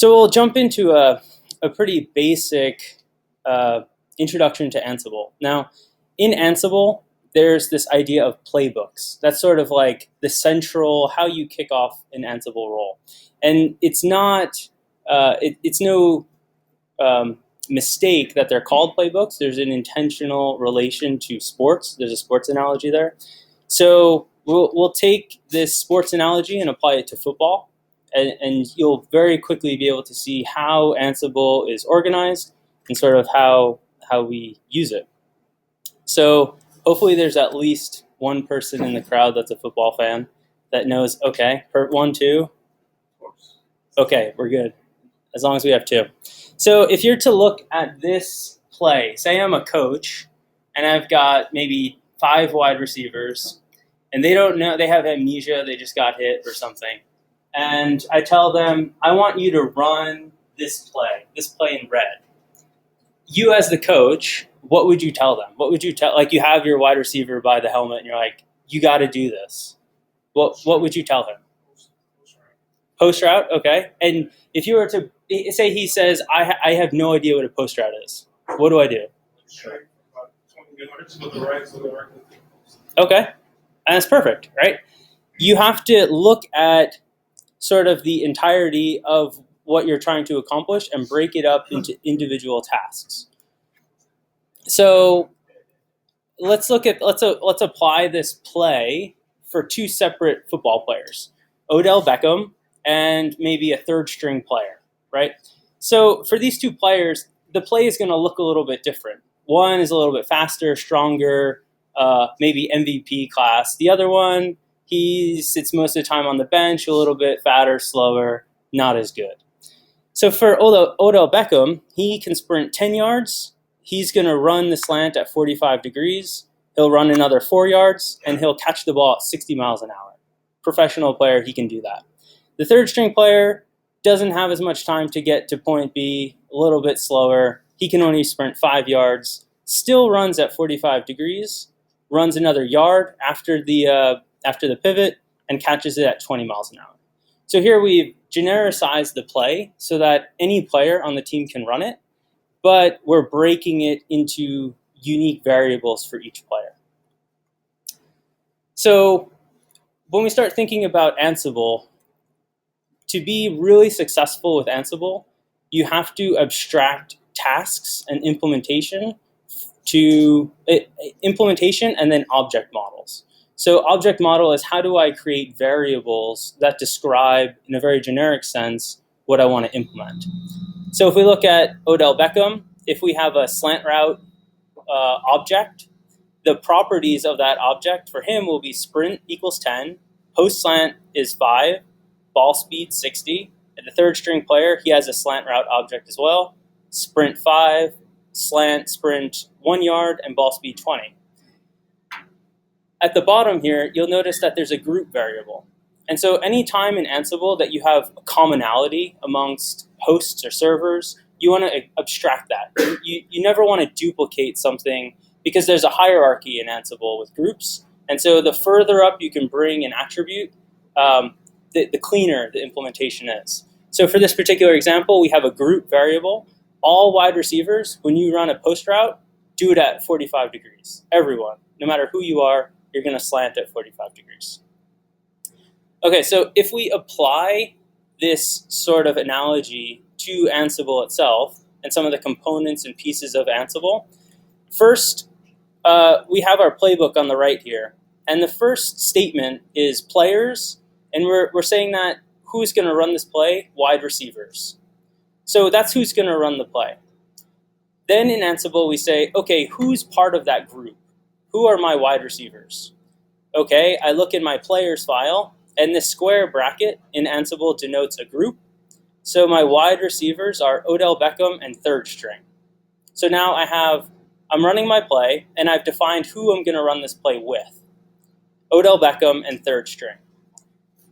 So we'll jump into a pretty basic introduction to Ansible. Now, in Ansible, there's this idea of playbooks. That's sort of like the central, how you kick off an Ansible role. And it's not, it's no mistake that they're called playbooks. There's an intentional relation to sports. There's a sports analogy there. So we'll take this sports analogy and apply it to football. And you'll very quickly be able to see how Ansible is organized and sort of how we use it. So hopefully there's at least one person in the crowd that's a football fan that knows, okay, part 1, 2. Okay, we're good, as long as we have 2. So if you're to look at this play, say I'm a coach and I've got maybe 5 wide receivers and they don't know, they have amnesia, they just got hit or something. And I tell them, I want you to run this play in red. You as the coach, what would you tell them? What would you tell, like you have your wide receiver by the helmet and you're like, you got to do this. What would you tell him? Post route, okay. And if you were to, say he says, I have no idea what a post route is. What do I do? Okay, and that's perfect, right? You have to look at sort of the entirety of what you're trying to accomplish and break it up into individual tasks. So let's apply this play for 2 separate football players, Odell Beckham and maybe a 3rd string player, right? So for these 2 players, the play is going to look a little bit different. One is a little bit faster, stronger, maybe MVP class. The other one, he sits most of the time on the bench, a little bit fatter, slower, not as good. So for Odell Beckham, he can sprint 10 yards. He's going to run the slant at 45 degrees. He'll run another 4 yards, and he'll catch the ball at 60 miles an hour. Professional player, he can do that. The 3rd string player doesn't have as much time to get to point B, a little bit slower. He can only sprint 5 yards, still runs at 45 degrees, runs another yard after the pivot, and catches it at 20 miles an hour. So here we've genericized the play so that any player on the team can run it, but we're breaking it into unique variables for each player. So when we start thinking about Ansible, to be really successful with Ansible, you have to abstract tasks and implementation and then object models. So object model is how do I create variables that describe, in a very generic sense, what I want to implement. So if we look at Odell Beckham, if we have a slant route object, the properties of that object for him will be sprint equals 10, post slant is 5, ball speed 60, and the 3rd string player, he has a slant route object as well, sprint 5, slant sprint 1 yard, and ball speed 20. At the bottom here, you'll notice that there's a group variable. And so any time in Ansible that you have a commonality amongst hosts or servers, you want to abstract that. You never want to duplicate something because there's a hierarchy in Ansible with groups. And so the further up you can bring an attribute, the cleaner the implementation is. So for this particular example, we have a group variable. All wide receivers, when you run a post route, do it at 45 degrees. Everyone, no matter who you are, you're going to slant at 45 degrees. Okay, so if we apply this sort of analogy to Ansible itself and some of the components and pieces of Ansible, first, we have our playbook on the right here. And the first statement is players, and we're saying that who's going to run this play? Wide receivers. So that's who's going to run the play. Then in Ansible, we say, okay, who's part of that group? Who are my wide receivers? Okay, I look in my players file, and this square bracket in Ansible denotes a group. So my wide receivers are Odell Beckham and 3rd string. So now I'm running my play, and I've defined who I'm going to run this play with. Odell Beckham and 3rd string.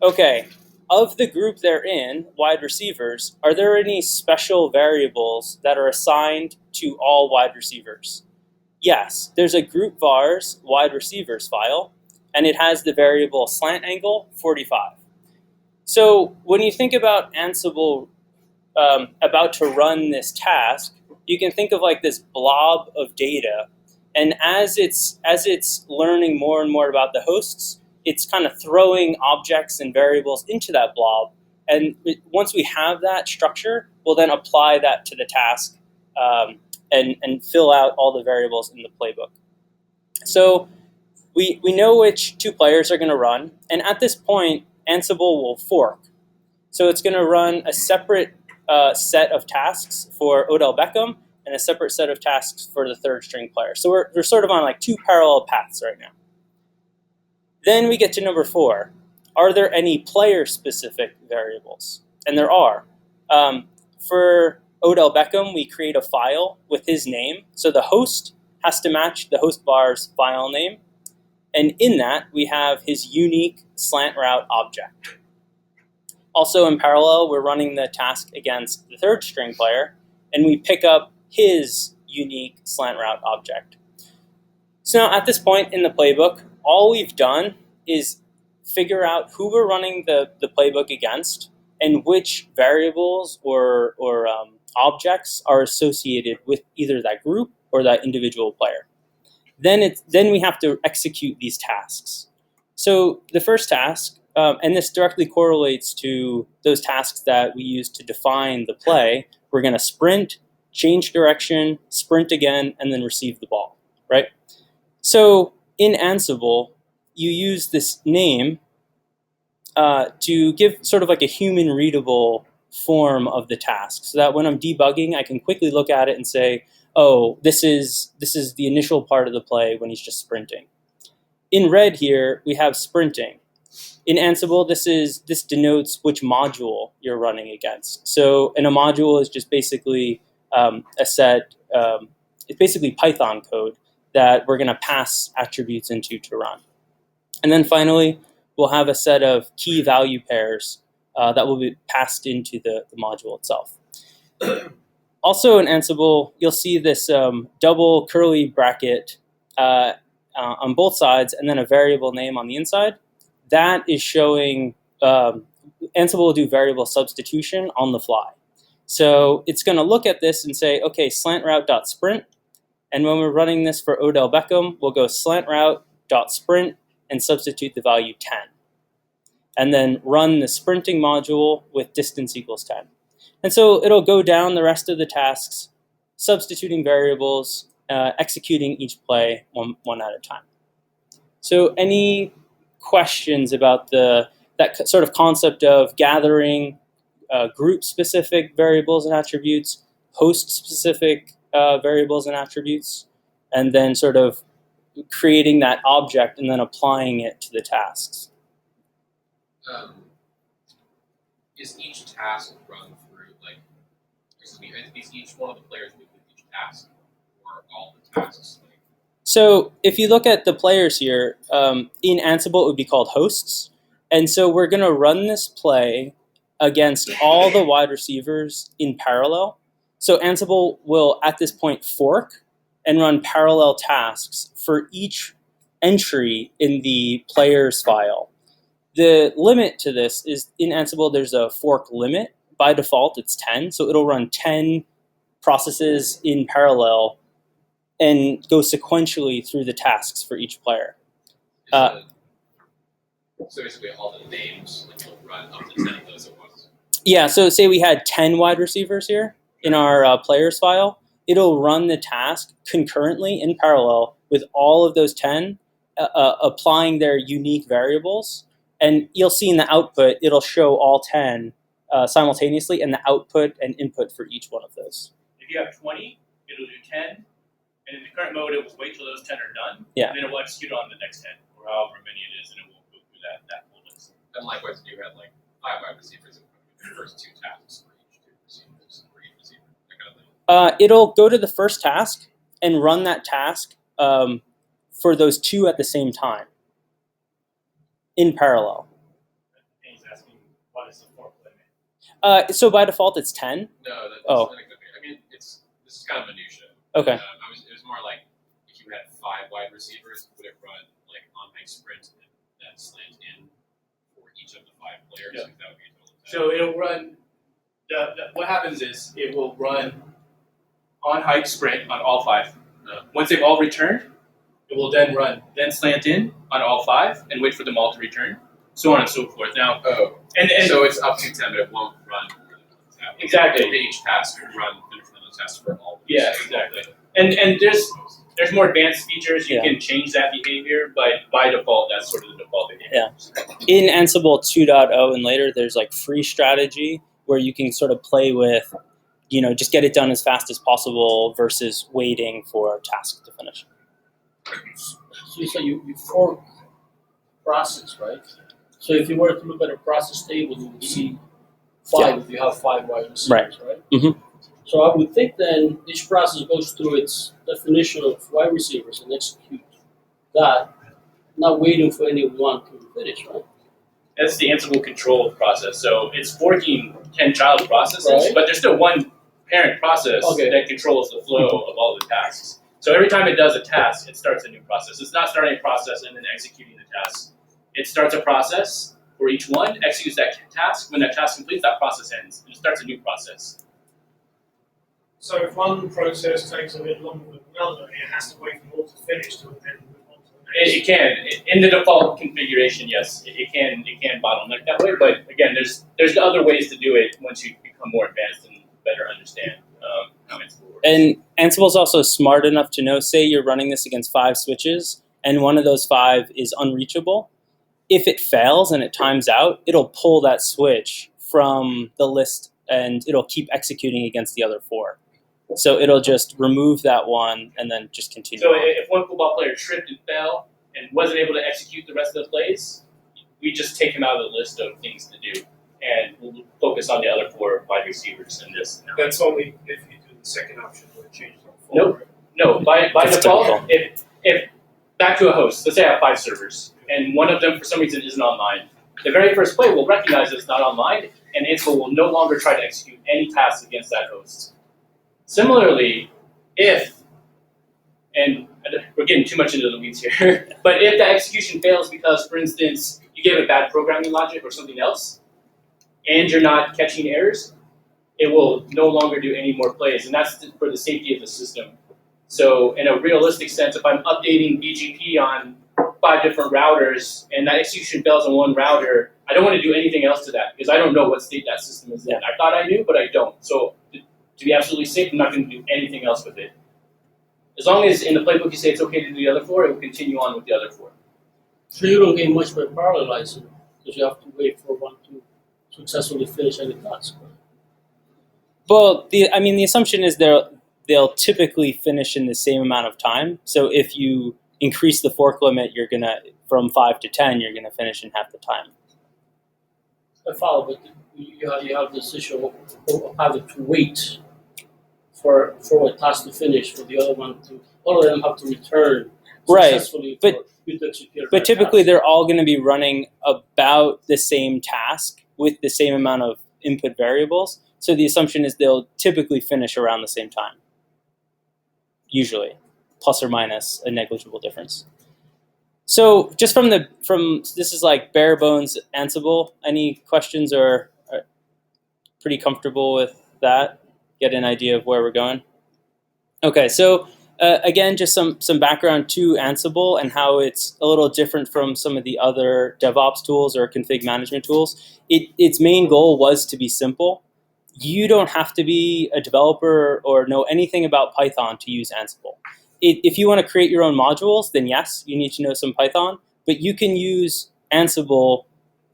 Okay, of the group they're in, wide receivers, are there any special variables that are assigned to all wide receivers? Yes, there's a group vars wide receivers file, and it has the variable slant angle 45. So when you think about Ansible about to run this task, you can think of like this blob of data, and as it's learning more and more about the hosts, it's kind of throwing objects and variables into that blob. And once we have that structure, we'll then apply that to the task and fill out all the variables in the playbook. So we know which two players are going to run, and at this point, Ansible will fork. So it's going to run a separate set of tasks for Odell Beckham and a separate set of tasks for the third string player. So we're sort of on like two parallel paths right now. Then we get to number 4. Are there any player-specific variables? And there are. For Odell Beckham, we create a file with his name. So the host has to match the host bar's file name. And in that, we have his unique slant route object. Also in parallel, we're running the task against the third string player, and we pick up his unique slant route object. So now at this point in the playbook, all we've done is figure out who we're running the playbook against and which variables or objects are associated with either that group or that individual player. Then we have to execute these tasks. So the first task, and this directly correlates to those tasks that we use to define the play, we're going to sprint, change direction, sprint again, and then receive the ball, right? So in Ansible, you use this name to give sort of like a human-readable form of the task, so that when I'm debugging, I can quickly look at it and say, oh, this is the initial part of the play when he's just sprinting. In red here, we have sprinting. In Ansible, this denotes which module you're running against. So, and a module is just basically a set. It's basically Python code that we're going to pass attributes into to run. And then finally, we'll have a set of key value pairs that will be passed into the module itself. Also in Ansible, you'll see this double curly bracket on both sides and then a variable name on the inside. That is showing Ansible will do variable substitution on the fly. So it's going to look at this and say, okay, slantroute.sprint. And when we're running this for Odell Beckham, we'll go slantroute.sprint and substitute the value 10. And then run the sprinting module with distance equals 10. And so it'll go down the rest of the tasks, substituting variables, executing each play one at a time. So any questions about that sort of concept of gathering group-specific variables and attributes, host-specific variables and attributes, and then sort of creating that object and then applying it to the tasks? Is each task run through, like, is each one of the players with each task, or all the tasks? Like? So if you look at the players here, in Ansible it would be called hosts. And so we're going to run this play against all the wide receivers in parallel. So Ansible will, at this point, fork and run parallel tasks for each entry in the player's file. The limit to this is, in Ansible, there's a fork limit. By default, it's 10. So it'll run 10 processes in parallel and go sequentially through the tasks for each player. So basically all the names, like, you'll run up to 10 of those at once? Yeah, so say we had 10 wide receivers here in our players file. It'll run the task concurrently in parallel with all of those 10, applying their unique variables. And you'll see in the output, it'll show all 10 simultaneously and the output and input for each one of those. If you have 20, it'll do 10. And in the current mode, it will wait till those 10 are done. Yeah. And then it will execute on the next 10, or however many it is, and it will go through that whole list. And likewise, you had like 5 wide receivers in the first 2 tasks for each 2 receivers, for each receiver, that kind of thing. It'll go to the first task and run that task for those 2 at the same time in parallel. And he's asking, what is the fork limit? So by default, it's 10. No, that's Oh. I mean, this is kind of minutia. Okay. It was more like if you had 5 wide receivers, would it run like on my sprint and then slant in for each of the 5 players? Yeah. That would be a total 10. So it'll run what happens is it will run on hike sprint on all 5. Once they've all returned, it will then slant in on all 5 and wait for them all to return, so on and so forth. Now, and so it's up to 10, but it won't run. Exactly. Each task will finish those tasks for all. Yeah, exactly. And there's more advanced features you can change that behavior, but by default, that's sort of the default behavior. Yeah. In Ansible 2.0 and later, there's like free strategy where you can sort of play with, just get it done as fast as possible versus waiting for a task to finish. So you say you fork process, right? So if you were to look at a process table, you would see 5 if you have 5 wide receivers, right? Mm-hmm. So I would think then each process goes through its definition of wide receivers and execute that, not waiting for anyone to finish, right? That's the Ansible control process. So it's forking 10 child processes, Right. but there's still one parent process that controls the flow of all the tasks. So every time it does a task, it starts a new process. It's not starting a process and then executing the task. It starts a process for each one, executes that task. When that task completes, that process ends, and it starts a new process. So if one process takes a bit longer than another, it has to wait for all to finish to then move on to the next. It can. In the default configuration, yes, it can bottleneck that way. But again, there's other ways to do it once you become more advanced and better understand how Ansible works. And Ansible is also smart enough to know, say you're running this against 5 switches, and one of those 5 is unreachable. If it fails and it times out, it'll pull that switch from the list and it'll keep executing against the other 4. So it'll just remove that one and then just continue. So on. if one football player tripped and fell and wasn't able to execute the rest of the plays, we just take him out of the list of things to do, and we'll focus on the other 4 wide receivers in this. That's only if you do the second option where it changes on full. Nope. No, by That's default, typical. if back to a host, let's say I have 5 servers, and one of them for some reason isn't online, the very first play will recognize it's not online, and Ansible will no longer try to execute any tasks against that host. Similarly, and we're getting too much into the weeds here, but if the execution fails because, for instance, you gave it bad programming logic or something else, and you're not catching errors, it will no longer do any more plays, and that's for the safety of the system. So in a realistic sense, if I'm updating BGP on 5 different routers and that execution fails on one router, I don't want to do anything else to that because I don't know what state that system is in. I thought I knew, but I don't. So to be absolutely safe, I'm not going to do anything else with it. As long as in the playbook you say it's okay to do the other 4, it will continue on with the other 4. So you don't gain much by parallelizing because you have to wait for one to successfully finish any task. Right? Well, the assumption is they'll typically finish in the same amount of time. So if you increase the fork limit, you're gonna from 5 to 10, you're gonna finish in half the time. I follow, but you have this issue of having to wait for a task to finish for the other one to. All of them have to return successfully for you to execute. But typically, they're all going to be running about the same task with the same amount of input variables. So the assumption is they'll typically finish around the same time, usually, plus or minus a negligible difference. So just from this is like bare bones Ansible. Any questions or are pretty comfortable with that? Get an idea of where we're going. Okay, so again, just some background to Ansible and how it's a little different from some of the other DevOps tools or config management tools. Its main goal was to be simple. You don't have to be a developer or know anything about Python to use Ansible. If you want to create your own modules, then yes, you need to know some Python, but you can use Ansible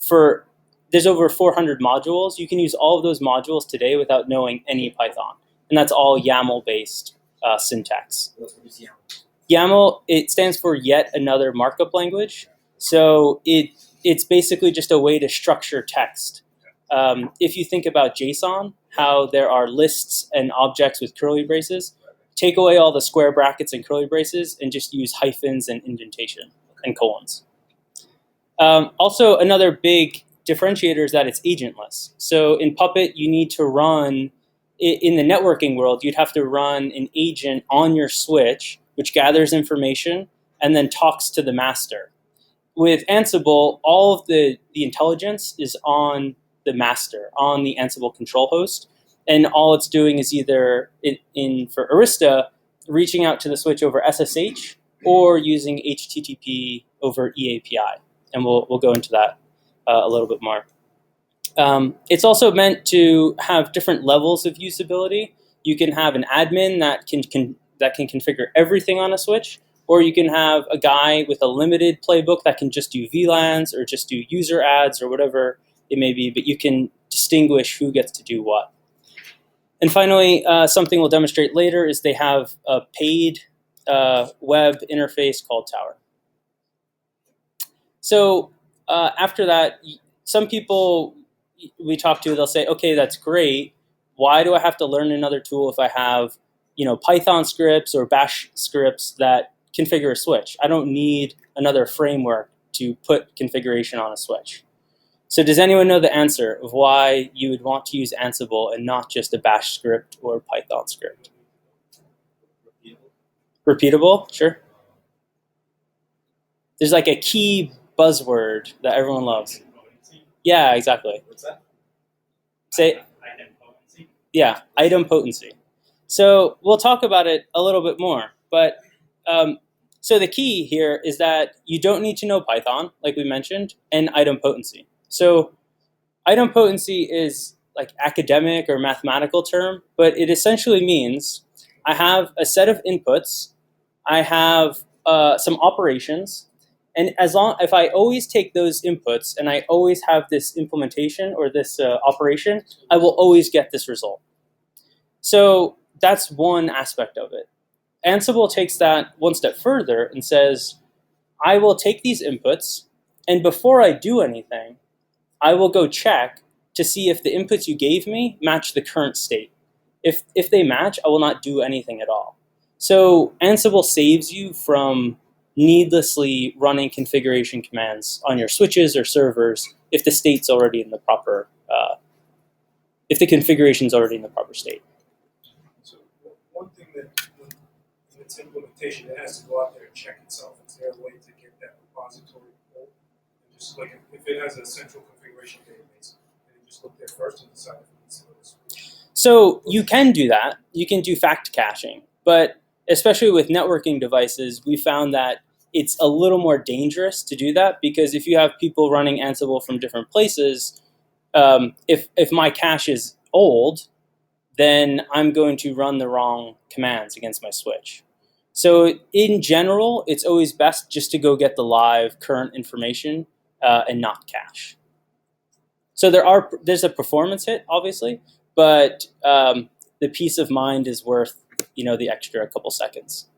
for, there's over 400 modules. You can use all of those modules today without knowing any Python. And that's all YAML-based syntax. YAML, it stands for yet another markup language. So it's basically just a way to structure text. If you think about JSON, how there are lists and objects with curly braces, take away all the square brackets and curly braces and just use hyphens and indentation and colons. Also, another big differentiator is that it's agentless. So in Puppet, you need to run, in the networking world, you'd have to run an agent on your switch, which gathers information and then talks to the master. With Ansible, all of the intelligence is on the master on the Ansible control host. And all it's doing is either, for Arista, reaching out to the switch over SSH or using HTTP over eAPI. And we'll go into that a little bit more. It's also meant to have different levels of usability. You can have an admin that can configure everything on a switch, or you can have a guy with a limited playbook that can just do VLANs or just do user ads or whatever it may be, but you can distinguish who gets to do what. And finally, something we'll demonstrate later is they have a paid web interface called Tower. So after that, some people we talk to, they'll say, okay, that's great. Why do I have to learn another tool if I have, Python scripts or Bash scripts that configure a switch? I don't need another framework to put configuration on a switch. So does anyone know the answer of why you would want to use Ansible and not just a Bash script or Python script? Repeatable? Sure. There's like a key buzzword that everyone loves. Yeah, exactly. What's that? Say, Idempotency. yeah, idempotency. So we'll talk about it a little bit more. But so the key here is that you don't need to know Python, like we mentioned, and idempotency. So idempotency is like academic or mathematical term, but it essentially means I have a set of inputs, I have some operations, and if I always take those inputs and I always have this implementation or this operation, I will always get this result. So that's one aspect of it. Ansible takes that one step further and says, I will take these inputs, and before I do anything, I will go check to see if the inputs you gave me match the current state. If they match, I will not do anything at all. So Ansible saves you from needlessly running configuration commands on your switches or servers if the state's already in the proper, if the configuration's already in the proper state. So one thing that when its implementation, it has to go out there and check itself. Is there a way to get that repository pulled? And just like if it has a central configuration database, and you just look there first and decide if it needs to go to switch. So you can do that. You can do fact caching, but especially with networking devices, we found that it's a little more dangerous to do that because if you have people running Ansible from different places, if my cache is old, then I'm going to run the wrong commands against my switch. So in general, it's always best just to go get the live current information and not cache. So there's a performance hit, obviously, but the peace of mind is worth the extra couple seconds.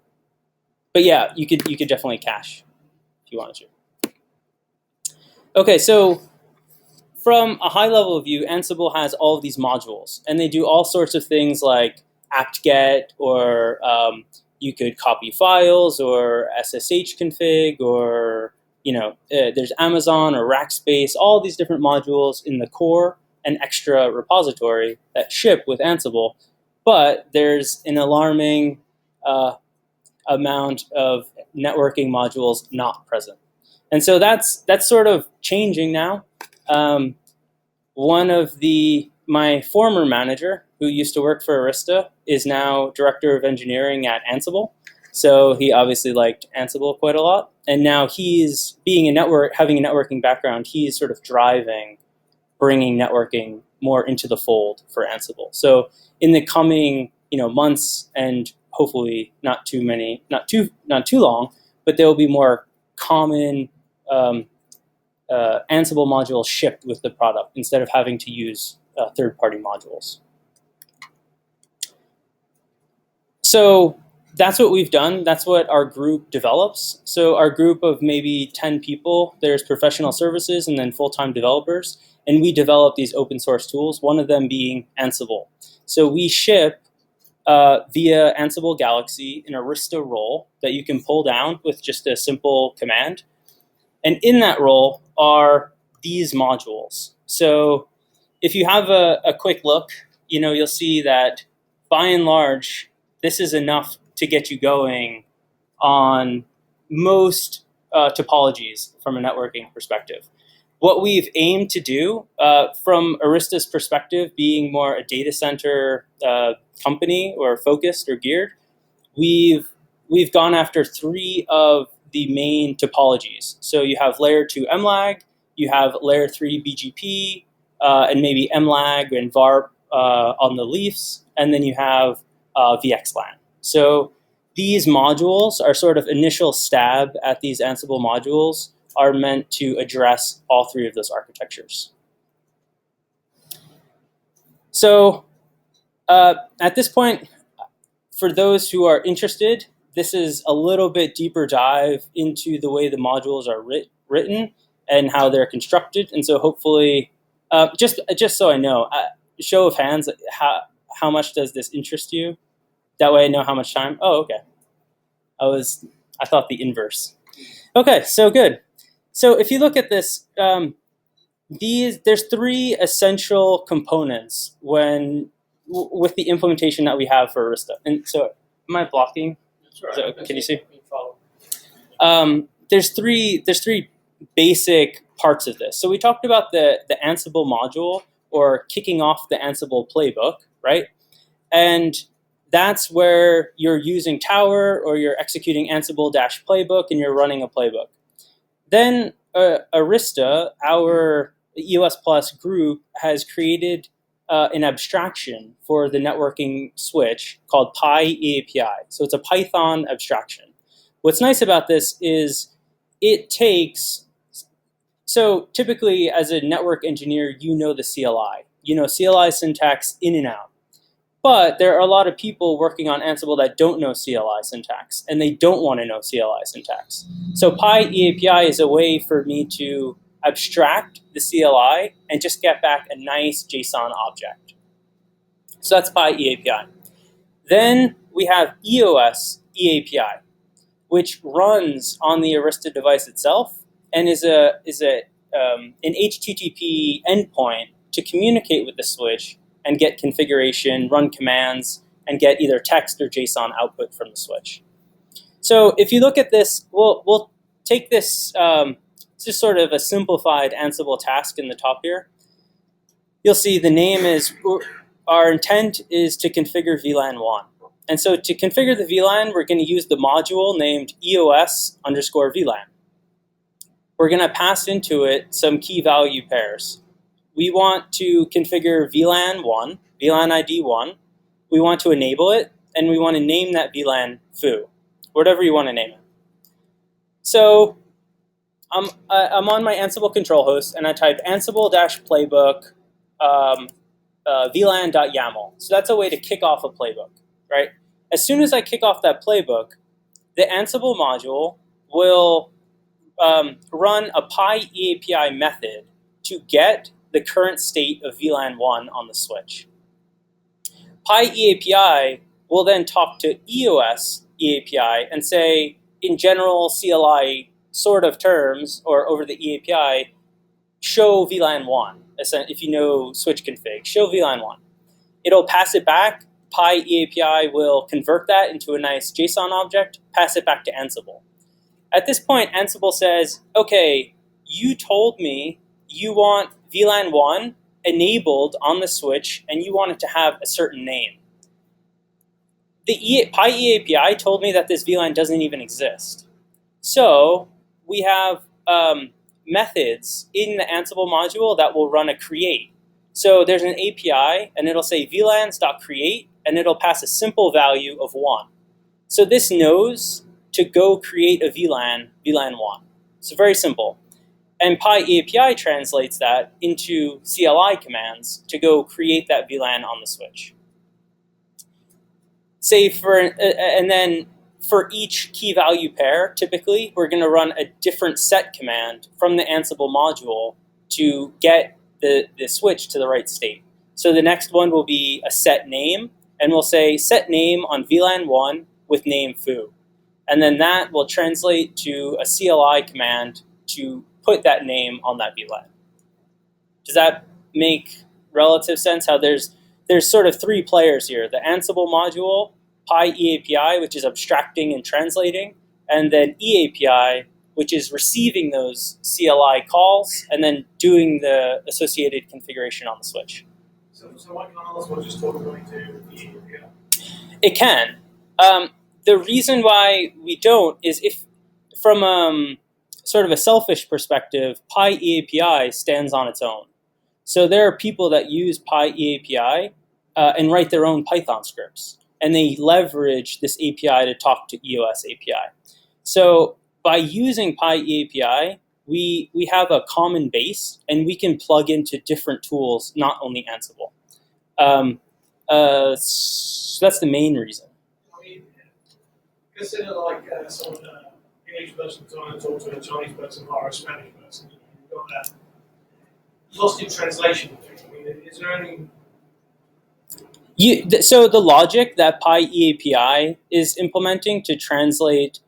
But yeah, you could definitely cache if you wanted to. Okay, so from a high level view, Ansible has all of these modules, and they do all sorts of things like apt-get, or you could copy files, or SSH config, or there's Amazon or Rackspace, all these different modules in the core and extra repository that ship with Ansible. But there's an alarming amount of networking modules not present. And so that's sort of changing now. One of my former manager, who used to work for Arista, is now director of engineering at Ansible. So he obviously liked Ansible quite a lot. And now he's having a networking background, he's sort of bringing networking more into the fold for Ansible. So in the coming months, and hopefully not too long, but there will be more common Ansible modules shipped with the product instead of having to use third-party modules. So that's what we've done. That's what our group develops. So our group of maybe 10 people, there's professional services and then full-time developers, and we develop these open source tools, one of them being Ansible. So we ship via Ansible Galaxy an Arista role that you can pull down with just a simple command. And in that role are these modules. So if you have a quick look, you'll see that by and large, this is enough to get you going on most topologies from a networking perspective. what we've aimed to do from Arista's perspective, being more a data center company or focused or geared, we've gone after 3 of the main topologies. So you have layer 2 MLAG, you have layer 3 BGP, and maybe MLAG and VARP on the leafs, and then you have VXLAN. So these modules are sort of initial stab at these Ansible modules are meant to address all 3 of those architectures. So at this point, for those who are interested, this is a little bit deeper dive into the way the modules are written and how they're constructed. And so hopefully, just so I know, show of hands, how much does this interest you? That way I know how much time. Oh, okay. I thought the inverse. Okay, so good. So if you look at this, there's 3 essential components with the implementation that we have for Arista. And so, am I blocking? That's right. So, can you see? Follow. There's three basic parts of this. So we talked about the Ansible module, or kicking off the Ansible playbook, right? And that's where you're using Tower, or you're executing Ansible-playbook, and you're running a playbook. Then Arista, our EOS Plus group, has created an abstraction for the networking switch called PyEAPI. So it's a Python abstraction. What's nice about this is it takes, so typically as a network engineer, you know the CLI. You know CLI syntax in and out. But there are a lot of people working on Ansible that don't know CLI syntax, and they don't want to know CLI syntax. So PyEAPI is a way for me to abstract the CLI and just get back a nice JSON object. So that's PyEAPI. Then we have EOS EAPI, which runs on the Arista device itself and is an HTTP endpoint to communicate with the switch and get configuration, run commands, and get either text or JSON output from the switch. So if you look at this, we'll take this, it's just sort of a simplified Ansible task in the top here. You'll see the name is, our intent is to configure VLAN 1. And so to configure the VLAN, we're going to use the module named EOS_VLAN. We're going to pass into it some key value pairs. We want to configure VLAN 1, VLAN ID 1. We want to enable it, and we want to name that VLAN foo, whatever you want to name it. So I'm on my Ansible control host, and I type ansible-playbook VLAN.yaml. So that's a way to kick off a playbook, right? As soon as I kick off that playbook, the Ansible module will run a PyEAPI method to get the current state of VLAN 1 on the switch. PyEAPI will then talk to EOS EAPI and say, in general CLI sort of terms, or over the EAPI, show VLAN 1. If you know switch config, show VLAN 1. It'll pass it back. PyEAPI will convert that into a nice JSON object, pass it back to Ansible. At this point, Ansible says, okay, you told me you want VLAN 1 enabled on the switch, and you want it to have a certain name. The PyEAPI told me that this VLAN doesn't even exist. So we have methods in the Ansible module that will run a create. So there's an API, and it'll say VLANs.create, and it'll pass a simple value of 1. So this knows to go create a VLAN 1. So very simple. And PyEAPI translates that into CLI commands to go create that VLAN on the switch. And then for each key value pair, typically, we're going to run a different set command from the Ansible module to get the switch to the right state. So the next one will be a set name, and we'll say set name on VLAN 1 with name foo. And then that will translate to a CLI command to put that name on that VLAN. Does that make relative sense? How there's sort of 3 players here: the Ansible module, PyEAPI, which is abstracting and translating, and then EAPI, which is receiving those CLI calls and then doing the associated configuration on the switch. So why can't all this one just go going to the API? It can. The reason why we don't is if, from sort of a selfish perspective, PyEAPI stands on its own. So there are people that use PyEAPI and write their own Python scripts, and they leverage this API to talk to EOS API. So by using PyEAPI, we have a common base, and we can plug into different tools, not only Ansible. So that's the main reason. I mean, consider like some English person trying to talk to a Chinese person or a Spanish person. You've got that lost in translation thing. I mean, is there any? So the logic that PyEAPI is implementing to translate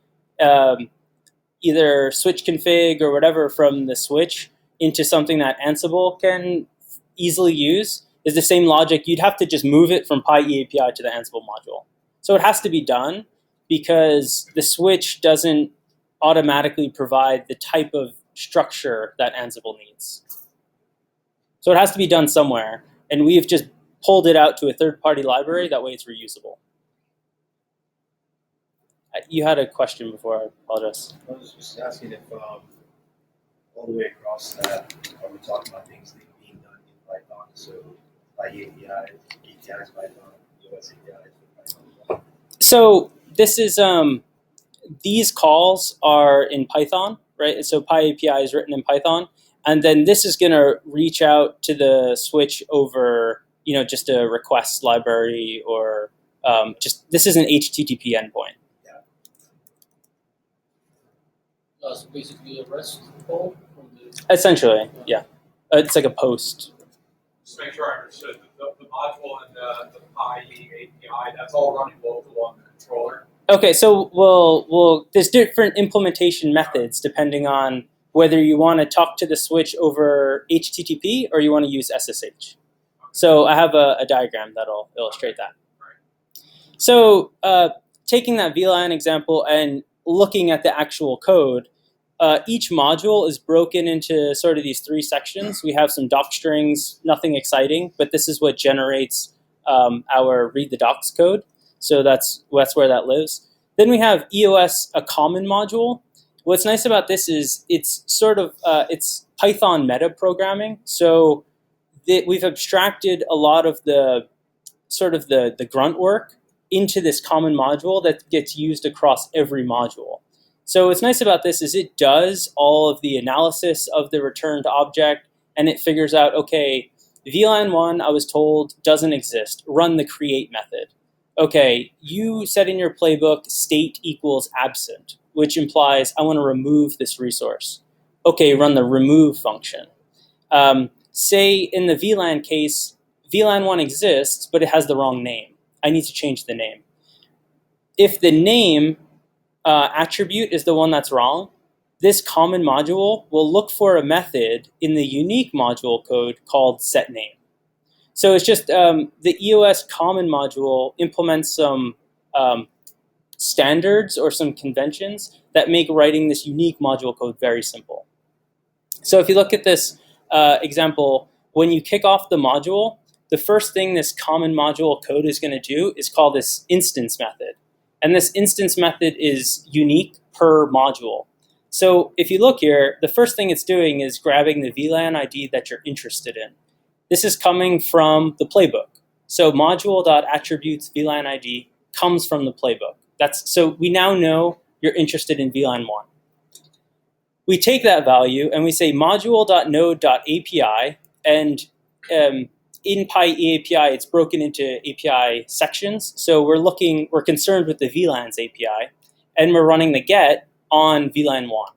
either switch config or whatever from the switch into something that Ansible can easily use is the same logic. You'd have to just move it from PyEAPI to the Ansible module. So it has to be done because the switch doesn't automatically provide the type of structure that Ansible needs. So it has to be done somewhere, and we've just pulled it out to a third-party library. That way it's reusable. You had a question before, I apologize. I was just asking if all the way across that, are we talking about things being done in Python? So by APIs Python, EOS APIs Python. So this is these calls are in Python, right? So PyAPI is written in Python, and then this is going to reach out to the switch over, just a request library or just this is an HTTP endpoint. That's basically a REST call from the. Essentially, yeah. It's like a post. Just make sure I understood. The module and the PyE API, that's all running local on the controller. Okay, so we'll there's different implementation methods depending on whether you want to talk to the switch over HTTP or you want to use SSH. So I have a diagram that'll illustrate that. So taking that VLAN example and looking at the actual code, each module is broken into sort of these three sections. We have some doc strings, nothing exciting, but this is what generates our read the docs code. So that's where that lives. Then we have EOS, a common module. What's nice about this is it's sort of it's Python meta programming. So we've abstracted a lot of the sort of the grunt work into this common module that gets used across every module. So what's nice about this is it does all of the analysis of the returned object, and it figures out, okay, VLAN 1, I was told, doesn't exist. Run the create method. Okay, you said in your playbook state equals absent, which implies I want to remove this resource. Okay, run the remove function. Say in the VLAN case, VLAN 1 exists, but it has the wrong name. I need to change the name. If the name attribute is the one that's wrong, this common module will look for a method in the unique module code called setName. So it's just the EOS common module implements some standards or some conventions that make writing this unique module code very simple. So if you look at this example, when you kick off the module, the first thing this common module code is going to do is call this instance method. And this instance method is unique per module. So if you look here, the first thing it's doing is grabbing the VLAN ID that you're interested in. This is coming from the playbook. So module.attributes VLAN ID comes from the playbook. So we now know you're interested in VLAN 1. We take that value and we say module.node.api, and in PyEAPI, it's broken into API sections. So we're concerned with the VLANs API, and we're running the get on VLAN 1.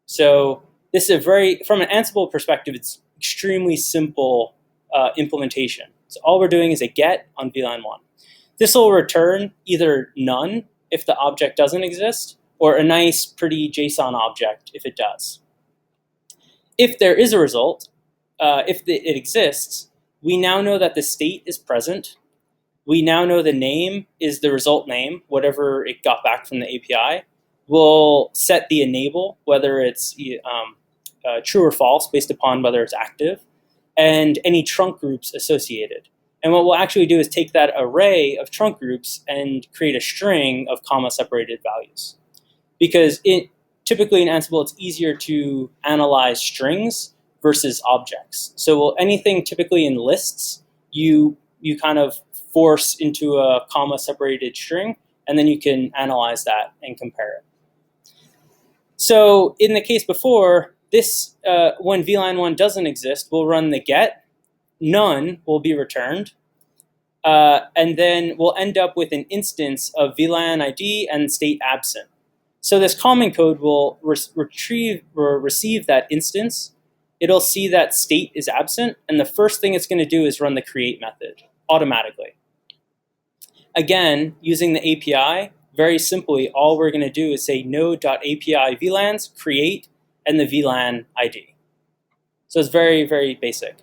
So this is from an Ansible perspective, it's extremely simple implementation. So all we're doing is a get on VLAN 1. This will return either none if the object doesn't exist, or a nice, pretty JSON object if it does. If there is a result, if it exists, we now know that the state is present. We now know the name is the result name, whatever it got back from the API. we'll set the enable, whether it's true or false based upon whether it's active, and any trunk groups associated. And what we'll actually do is take that array of trunk groups and create a string of comma-separated values. Because typically in Ansible, it's easier to analyze strings versus objects. So anything typically in lists, you kind of force into a comma-separated string, and then you can analyze that and compare it. So in the case before, this when VLAN 1 doesn't exist, we'll run the get, none will be returned, and then we'll end up with an instance of VLAN ID and state absent. So this common code will retrieve or receive that instance. It'll see that state is absent, and the first thing it's going to do is run the create method automatically. Again, using the API, very simply, all we're going to do is say node.api VLANs create and the VLAN ID. So it's very, very basic.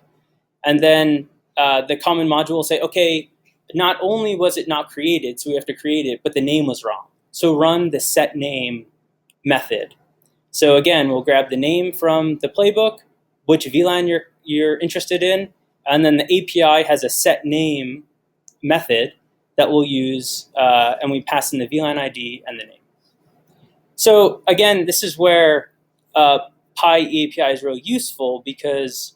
And then the common module will say, okay, not only was it not created, so we have to create it, but the name was wrong. So run the set name method. So again, we'll grab the name from the playbook, which VLAN you're interested in, and then the API has a set name method that we'll use, and we pass in the VLAN ID and the name. So again, this is where PyEAPI is really useful, because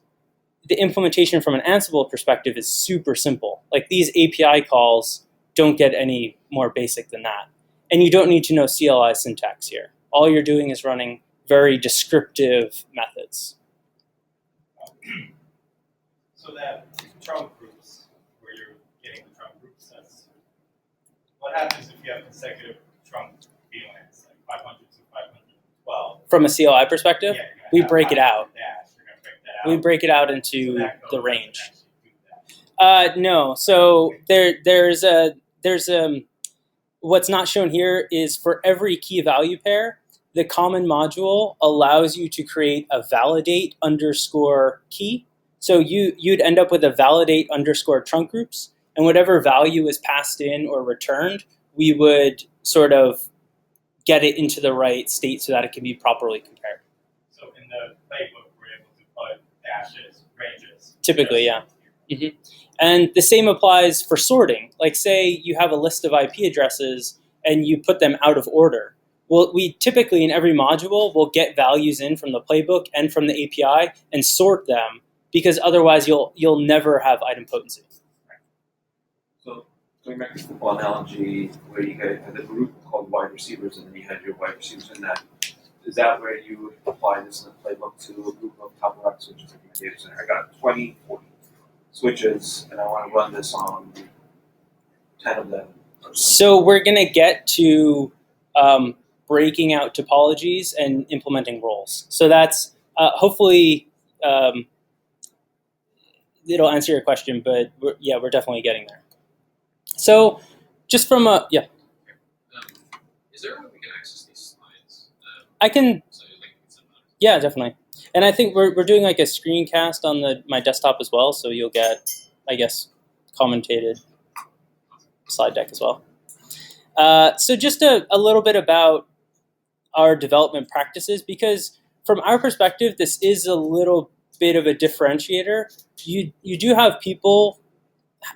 the implementation from an Ansible perspective is super simple. Like, these API calls don't get any more basic than that. And you don't need to know CLI syntax here. All you're doing is running very descriptive methods. So that trunk groups, where you're getting the trunk group sets, what happens if you have consecutive trunk VLANs, like 500 to 512? From a CLI perspective, Yeah, we break it out. You're gonna break that out. We break it out into So that code the doesn't range. actually do that. No, so there's what's not shown here is for every key value pair, the common module allows you to create a validate underscore key. So you'd end up with a validate underscore trunk groups, and whatever value is passed in or returned, we would sort of get it into the right state so that it can be properly compared. So in the playbook, we're able to put dashes, ranges. Typically, yeah. Mm-hmm. And the same applies for sorting. Like, say you have a list of IP addresses and you put them out of order. Well, we typically in every module will get values in from the playbook and from the API and sort them, because otherwise you'll never have idempotency. So going back to the football analogy, where you had a group called wide receivers and then you had your wide receivers in that, is that where you would apply this in the playbook to a group of top rack switches in my data center? I got 20, 40 switches and I want to run this on 10 of them. So we're going to get to breaking out topologies and implementing roles. So that's hopefully it'll answer your question, but we're definitely getting there. So just from Is there a way we can access these slides? I can, So like, some yeah, definitely. And I think we're doing like a screencast on my desktop as well, so you'll get, I guess, commentated slide deck as well. So just a little bit about our development practices, because from our perspective, this is a little bit of a differentiator. You do have people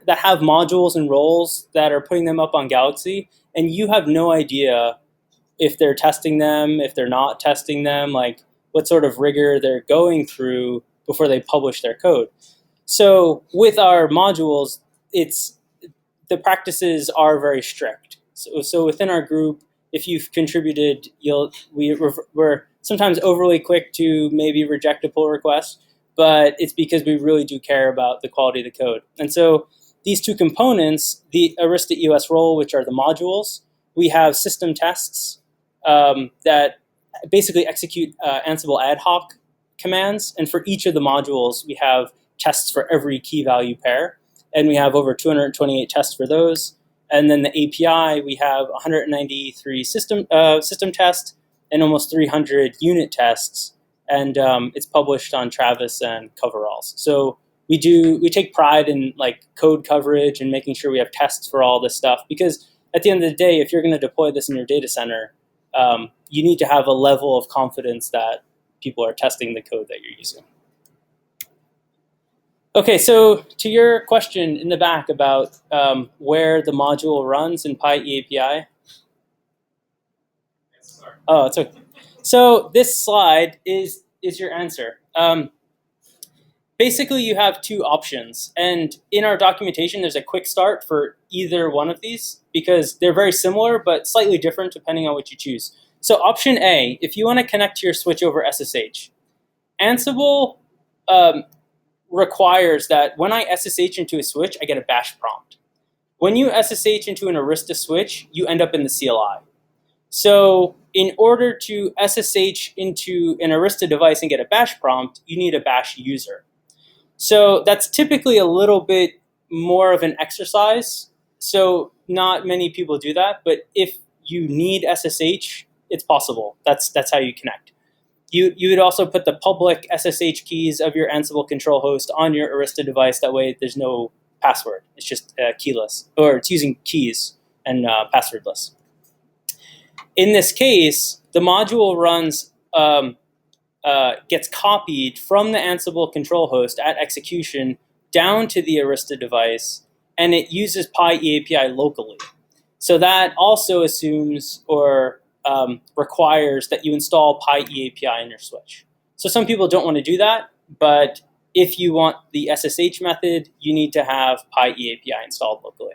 that have modules and roles that are putting them up on Galaxy, and you have no idea if they're testing them, if they're not testing them, like what sort of rigor they're going through before they publish their code. So with our modules, the practices are very strict. So within our group, if you've contributed, we're sometimes overly quick to maybe reject a pull request, but it's because we really do care about the quality of the code. And so these two components, the arista.eos role, which are the modules, we have system tests that basically execute Ansible ad hoc commands. And for each of the modules, we have tests for every key value pair. And we have over 228 tests for those. And then the API, we have 193 system tests and almost 300 unit tests. And it's published on Travis and Coveralls. So we take pride in like code coverage and making sure we have tests for all this stuff, because at the end of the day, if you're going to deploy this in your data center, you need to have a level of confidence that people are testing the code that you're using. Okay, so to your question in the back about where the module runs in PyEAPI. Oh, it's okay. So this slide is your answer. Basically, you have two options. And in our documentation, there's a quick start for either one of these because they're very similar, but slightly different depending on what you choose. So option A, if you want to connect to your switch over SSH, Ansible requires that when I SSH into a switch, I get a bash prompt. When you SSH into an Arista switch, you end up in the CLI. So in order to SSH into an Arista device and get a bash prompt, you need a bash user. So that's typically a little bit more of an exercise. So not many people do that, but if you need SSH, it's possible. That's how you connect. You would also put the public SSH keys of your Ansible control host on your Arista device. That way there's no password. It's just keyless, or it's using keys and passwordless. In this case, the module runs gets copied from the Ansible control host at execution down to the Arista device, and it uses PyEAPI locally. So that also assumes or requires that you install PyEAPI in your switch. So some people don't want to do that, but if you want the SSH method, you need to have PyEAPI installed locally.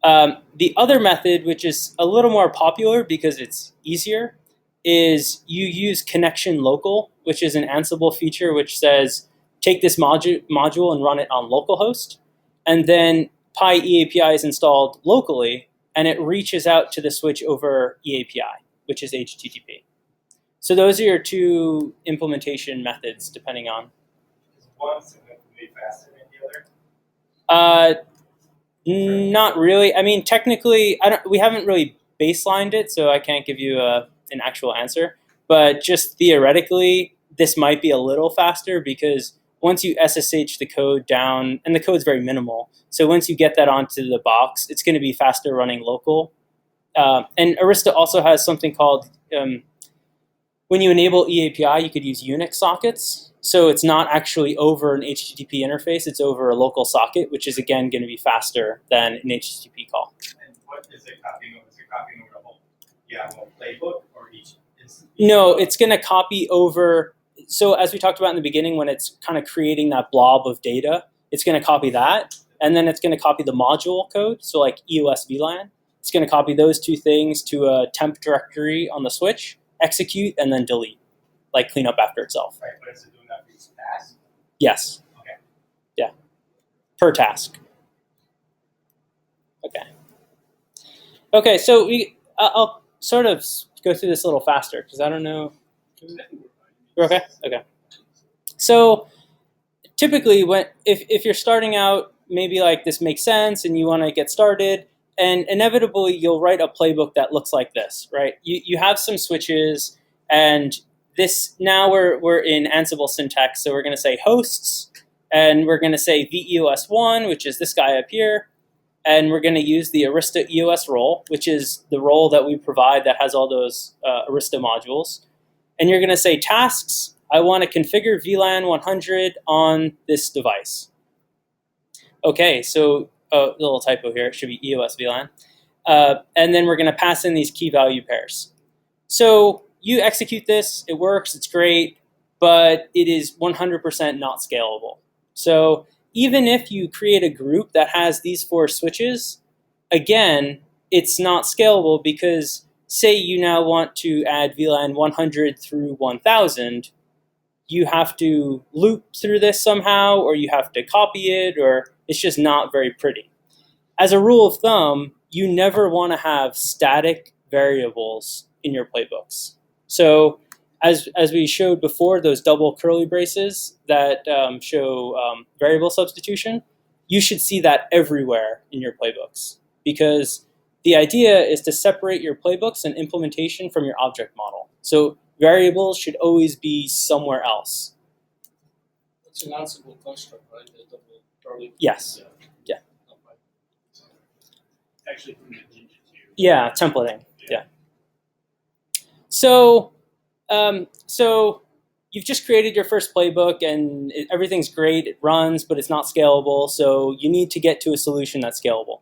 The other method, which is a little more popular because it's easier, is you use connection local, which is an Ansible feature which says, take this module and run it on localhost, and then PyEAPI is installed locally, and it reaches out to the switch over EAPI, which is HTTP. So those are your two implementation methods, depending on. Is one significantly faster than the other? Not really. I mean, technically, we haven't really baselined it, so I can't give you an actual answer. But just theoretically, this might be a little faster because once you SSH the code down, and the code's very minimal, so once you get that onto the box, it's going to be faster running local. And Arista also has something called, when you enable EAPI, you could use Unix sockets. So it's not actually over an HTTP interface, it's over a local socket, which is again going to be faster than an HTTP call. And what is it copying over? Is it copying over the whole playbook or each instance? No, it's going to copy over. So as we talked about in the beginning, when it's kind of creating that blob of data, it's going to copy that. And then it's going to copy the module code, so like EOS VLAN. It's going to copy those two things to a temp directory on the switch, execute, and then delete, like clean up after itself. Right, but is it doing that for each task? Yes. Okay. Yeah. Per task. Okay. Okay, so I'll sort of go through this a little faster because I don't know. You're okay? Okay. So typically, if you're starting out, maybe like this makes sense and you want to get started, and inevitably you'll write a playbook that looks like this, right? You have some switches, and this now we're in Ansible syntax, so we're going to say hosts, and we're going to say VEOS1, which is this guy up here, and we're going to use the arista.eos role, which is the role that we provide that has all those Arista modules. And you're going to say tasks, I want to configure VLAN 100 on this device. Okay, so a little typo here, it should be EOS VLAN. And then we're going to pass in these key value pairs. So you execute this, it works, it's great, but it is 100% not scalable. So even if you create a group that has these 4 switches, again, it's not scalable because say you now want to add VLAN 100 through 1000, you have to loop through this somehow, or you have to copy it, or it's just not very pretty. As a rule of thumb, you never want to have static variables in your playbooks. So as we showed before, those double curly braces that show variable substitution, you should see that everywhere in your playbooks, because the idea is to separate your playbooks and implementation from your object model. So variables should always be somewhere else. It's an Ansible construct, right? The double curly. Yes. Yeah. Actually, from the Ninja too. Yeah, templating. Yeah. So you've just created your first playbook, and everything's great. It runs, but it's not scalable. So you need to get to a solution that's scalable.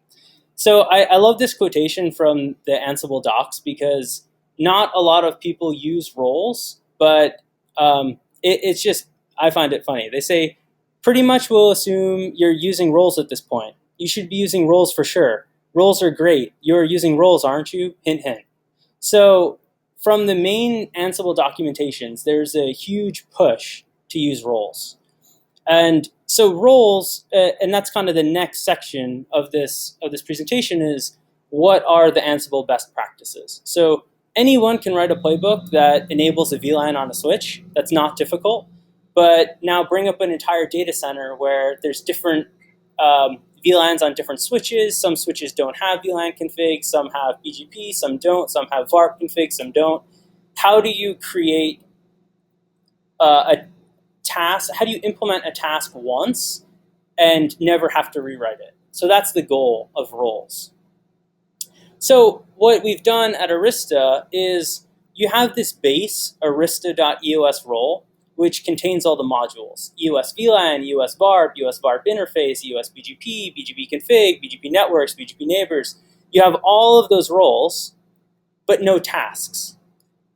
So I love this quotation from the Ansible docs, because not a lot of people use roles, but it's just, I find it funny. They say, pretty much we'll assume you're using roles at this point. You should be using roles for sure. Roles are great. You're using roles, aren't you? Hint, hint. So from the main Ansible documentations, there's a huge push to use roles. And so roles, and that's kind of the next section of this presentation, is what are the Ansible best practices. So anyone can write a playbook that enables a VLAN on a switch. That's not difficult. But now bring up an entire data center where there's different VLANs on different switches. Some switches don't have VLAN config, some have BGP, some don't, some have VARP config, some don't. How do you create a task? How do you implement a task once and never have to rewrite it? So that's the goal of roles. So what we've done at Arista is you have this base arista.eos role, which contains all the modules: EOS VLAN, EOS VARP, EOS VARP interface, EOS BGP, BGP config, BGP networks, BGP neighbors. You have all of those roles, but no tasks.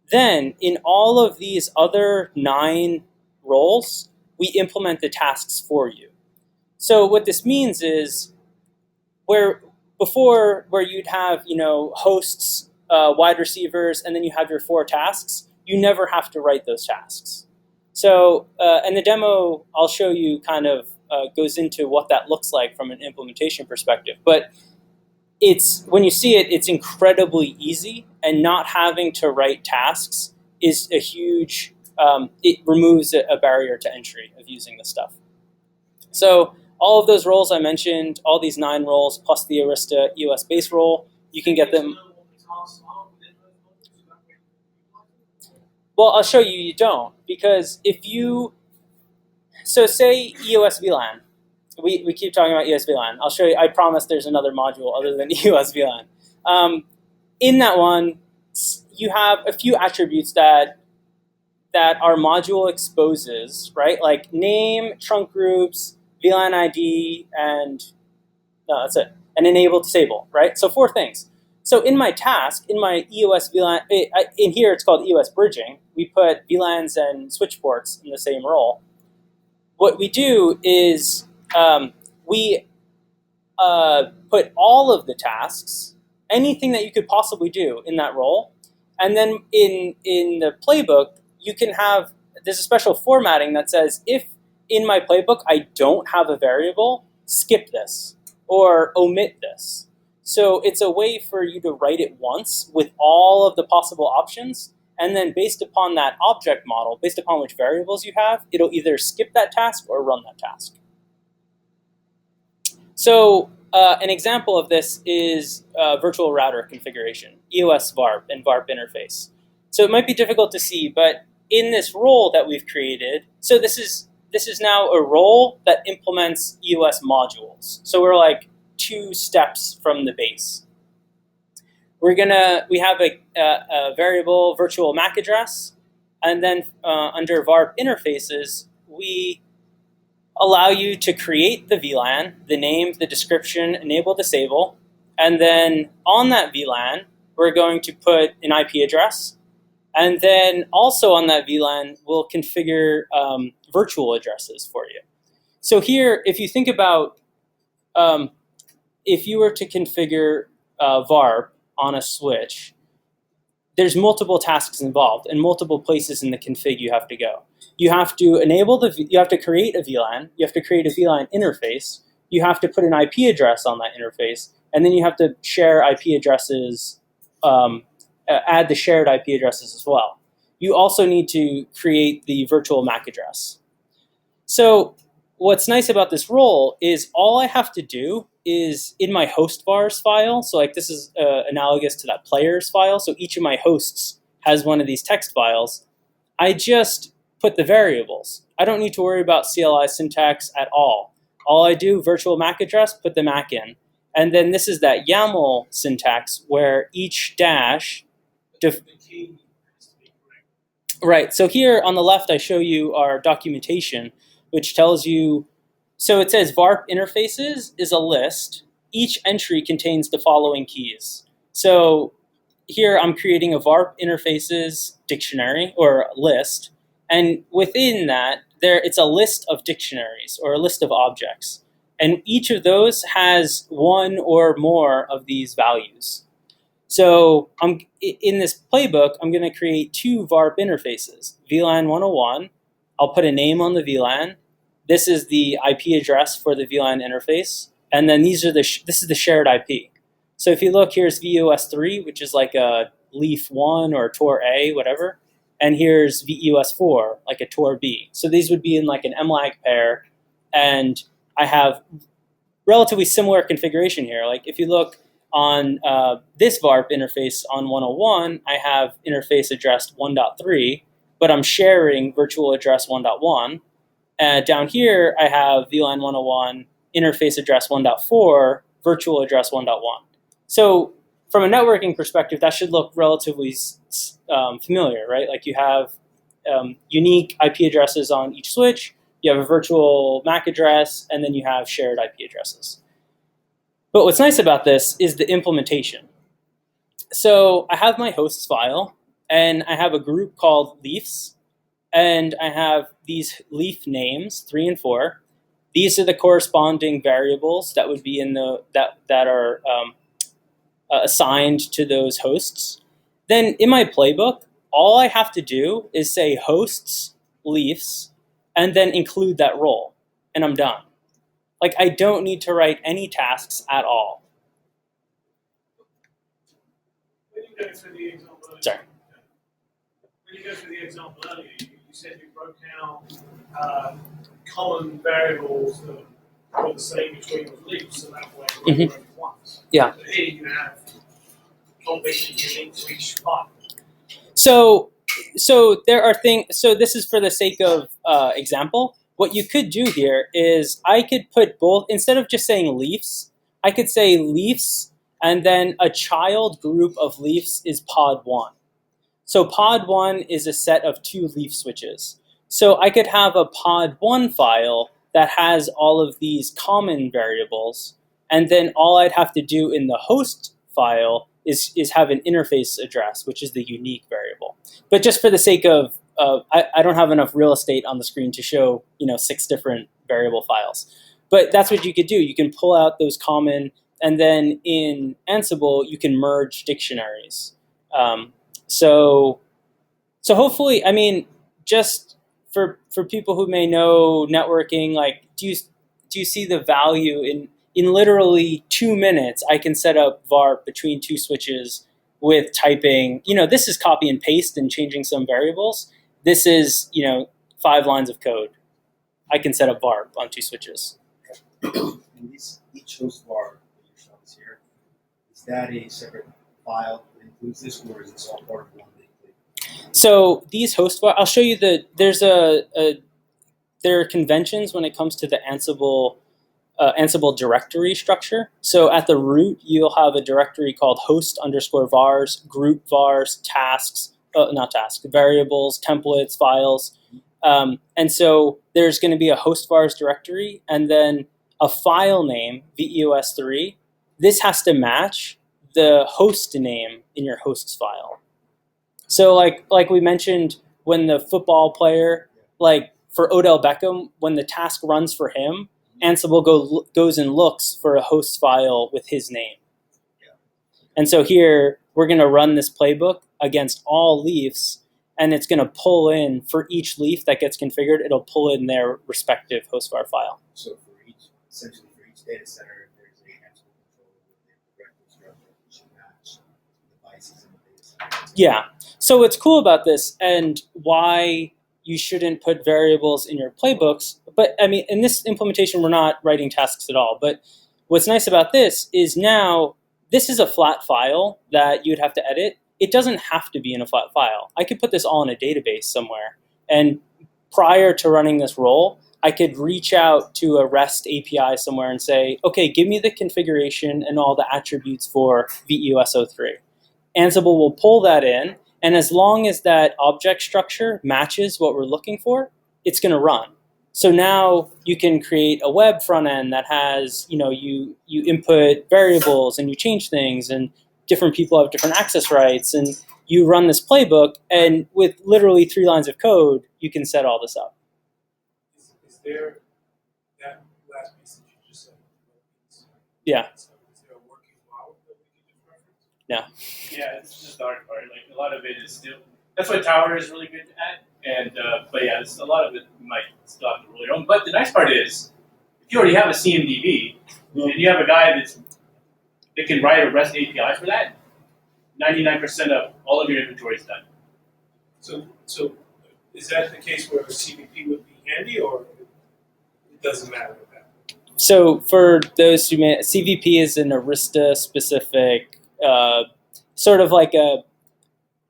Then in all of these other 9 roles, we implement the tasks for you. So what this means is, where before, where you'd have hosts, wide receivers, and then you have your 4 tasks, you never have to write those tasks. So, and the demo I'll show you kind of goes into what that looks like from an implementation perspective. But it's, when you see it, it's incredibly easy, and not having to write tasks is a huge, it removes a barrier to entry of using this stuff. So all of those roles I mentioned, all these 9 roles, plus the Arista EOS base role, you can get them. Well, I'll show you, you don't. Because if you, so say EOS VLAN. We keep talking about EOS VLAN. I'll show you, I promise there's another module other than EOS VLAN. In that one, you have a few attributes that our module exposes, right? Like name, trunk groups, VLAN ID, and no, that's it. And enable, disable, right? So 4 things. So in my task, in my EOS VLAN, in here it's called EOS bridging. We put VLANs and switch ports in the same role. What we do is we put all of the tasks, anything that you could possibly do in that role, and then in the playbook, you can have, there's a special formatting that says, if in my playbook I don't have a variable, skip this or omit this. So it's a way for you to write it once with all of the possible options, and then based upon that object model, based upon which variables you have, it'll either skip that task or run that task. So an example of this is virtual router configuration, EOS VARP and VARP interface. So it might be difficult to see, but in this role that we've created, so this is now a role that implements EOS modules. So we're like 2 steps from the base. We have a variable virtual MAC address, and then under VARP interfaces, we allow you to create the VLAN, the name, the description, enable, disable, and then on that VLAN, we're going to put an IP address, and then also on that VLAN, we'll configure virtual addresses for you. So here, if you think about, if you were to configure VARP on a switch, there's multiple tasks involved and multiple places in the config you have to go. You have to enable you have to create a VLAN, you have to create a VLAN interface, you have to put an IP address on that interface, and then you have to share IP addresses, add the shared IP addresses as well. You also need to create the virtual MAC address. So what's nice about this role is all I have to do is in my host vars file, so like this is analogous to that players file, so each of my hosts has one of these text files, I just put the variables. I don't need to worry about CLI syntax at all. All I do, virtual MAC address, put the MAC in. And then this is that YAML syntax where each dash, Right. So here on the left, I show you our documentation, which tells you, so it says VARP interfaces is a list. Each entry contains the following keys. So here I'm creating a VARP interfaces dictionary or list. And within that, it's a list of dictionaries or a list of objects. And each of those has one or more of these values. So in this playbook, I'm going to create two VARP interfaces, VLAN 101. I'll put a name on the VLAN. This is the IP address for the VLAN interface. And then this is the shared IP. So if you look, here's VEOS3, which is like a leaf 1 or Tor A, whatever. And here's VEOS4, like a Tor B. So these would be in like an MLAG pair. And I have relatively similar configuration here. Like if you look on this VARP interface on 101, I have interface address 1.3, but I'm sharing virtual address 1.1. Down here, I have VLAN 101, interface address 1.4, virtual address 1.1. So from a networking perspective, that should look relatively familiar, right? Like you have unique IP addresses on each switch, you have a virtual MAC address, and then you have shared IP addresses. But what's nice about this is the implementation. So I have my hosts file, and I have a group called leafs, and I have these leaf names, 3 and 4. These are the corresponding variables that would be in that are assigned to those hosts. Then in my playbook, all I have to do is say hosts, leafs, and then include that role, and I'm done. Like I don't need to write any tasks at all. When you go through the example earlier, Sorry. When you go through the example earlier, you said you broke down common variables that were the same between the leaps, so that way you wrote once. Yeah. But here you have combinations unique to each file. So there are things. So this is for the sake of example. What you could do here is I could put both, instead of just saying leafs, I could say leafs, and then a child group of leafs is pod 1. So pod 1 is a set of 2 leaf switches. So I could have a pod 1 file that has all of these common variables, and then all I'd have to do in the host file is have an interface address, which is the unique variable. But just for the sake of I don't have enough real estate on the screen to show 6 different variable files. But that's what you could do. You can pull out those common, and then in Ansible, you can merge dictionaries. So hopefully, I mean, just for people who may know networking, like, do you see the value in literally 2 minutes, I can set up VARP between 2 switches with typing, this is copy and paste and changing some variables. This is, 5 lines of code. I can set up VARP on 2 switches. And each host VARP that you show us here, is that a separate file that includes this, or is this all part of one big thing? So these host VARP, I'll show you there are conventions when it comes to the Ansible directory structure. So at the root, you'll have a directory called host_vars, group vars, variables, templates, files. And so there's going to be a host vars directory, and then a file name, VEOS3. This has to match the host name in your hosts file. So like we mentioned, when the football player, like for Odell Beckham, when the task runs for him, Ansible goes and looks for a host file with his name. And so here, we're going to run this playbook against all leafs, and it's going to pull in, for each leaf that gets configured, it'll pull in their respective host var file. So essentially for each data center, there's a Ansible controller with a directory structure that should match devices in the data center. Yeah. So what's cool about this, and why you shouldn't put variables in your playbooks, but I mean, in this implementation, we're not writing tasks at all. But what's nice about this is now this is a flat file that you'd have to edit. It doesn't have to be in a flat file. I could put this all in a database somewhere. And prior to running this role, I could reach out to a REST API somewhere and say, okay, give me the configuration and all the attributes for VEOS03. Ansible will pull that in, And as long as that object structure matches what we're looking for, it's going to run. So now you can create a web front end that has, you input variables and you change things, and different people have different access rights, and you run this playbook, and with literally 3 lines of code, you can set all this up. Is there that last piece that you just said? Yeah. Is there a working model that we can just reference? No. Yeah, it's just the hard part. Like a lot of it is still. That's what Tower is really good at. And but yeah, a lot of it you might still have to roll your own. But the nice part is, if you already have a CMDB and you have a guy that can write a REST API for that, 99% of all of your inventory is done. So is that the case where a CVP would be handy, or it doesn't matter with that? So for those who may, CVP is an Arista specific, sort of like a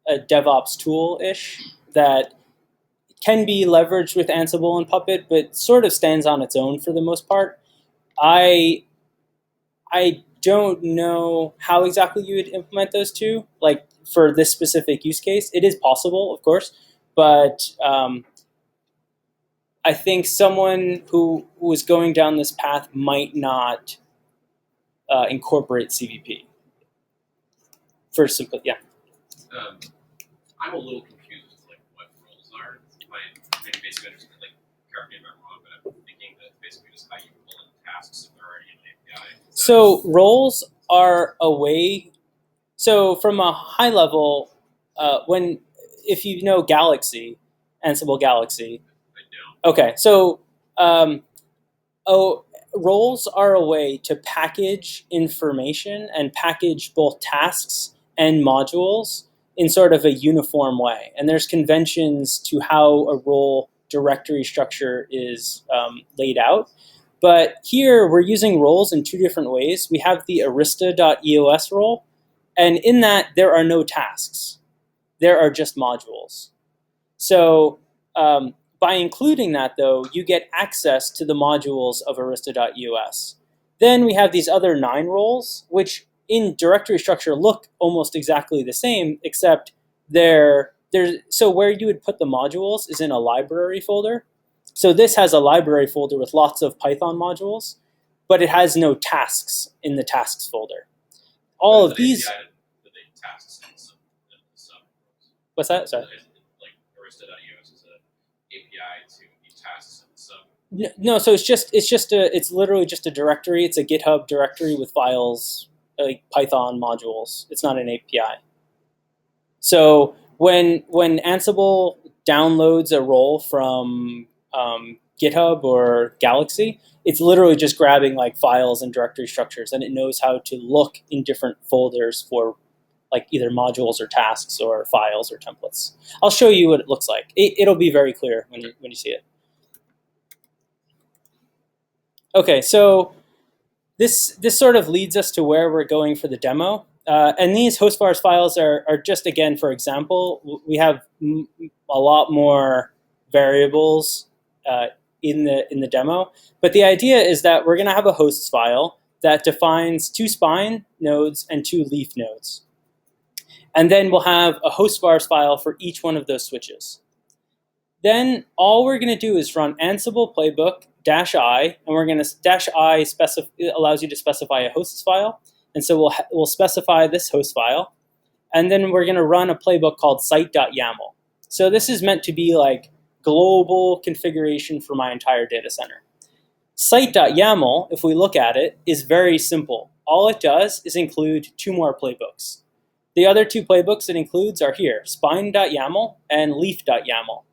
DevOps tool-ish that can be leveraged with Ansible and Puppet, but sort of stands on its own for the most part. I don't know how exactly you would implement those two, like for this specific use case. It is possible, of course, but I think someone who was going down this path might not incorporate CVP. For simple, yeah. I'm a little confused as to like what roles are. Maybe basically understand, like, correct me if I'm wrong, but I'm thinking that basically just how you pull in tasks if they're already in an API. So roles are a way. So from a high level, if you know Galaxy, Ansible Galaxy. I don't. Okay, so roles are a way to package information and package both tasks and modules in sort of a uniform way. And there's conventions to how a role directory structure is laid out. But here we're using roles in 2 different ways. We have the arista.eos role, and in that there are no tasks. There are just modules. So by including that, though, you get access to the modules of arista.eos. Then we have these other 9 roles, which in directory structure look almost exactly the same, except so where you would put the modules is in a library folder. So this has a library folder with lots of Python modules, but it has no tasks in the tasks folder. All of these. API that they tasks in some What's that? Sorry. Like arista.eos is an API to the tasks in the sub. No, so it's literally just a directory. It's a GitHub directory with files, like Python modules. It's not an API. So when Ansible downloads a role from GitHub or Galaxy, it's literally just grabbing like files and directory structures, and it knows how to look in different folders for like either modules or tasks or files or templates. I'll show you what it looks like. It'll be very clear when you see it. Okay, so this sort of leads us to where we're going for the demo. And these host vars files are just, again, for example, we have a lot more variables in the demo. But the idea is that we're going to have a hosts file that defines 2 spine nodes and 2 leaf nodes. And then we'll have a host vars file for each one of those switches. Then all we're going to do is run Ansible playbook -i, and we're going to -i allows you to specify a hosts file. And so we'll specify this host file. And then we're going to run a playbook called site.yaml. So this is meant to be like global configuration for my entire data center. Site.yaml, if we look at it, is very simple. All it does is include 2 more playbooks. The other 2 playbooks it includes are here, spine.yaml and leaf.yaml.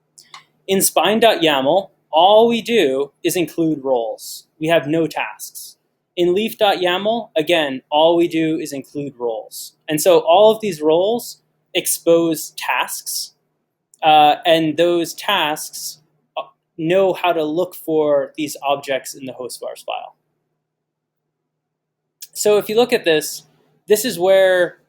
In spine.yaml, all we do is include roles. We have no tasks. In leaf.yaml, again, all we do is include roles. And so all of these roles expose tasks, and those tasks know how to look for these objects in the host vars file. So if you look at this, this is where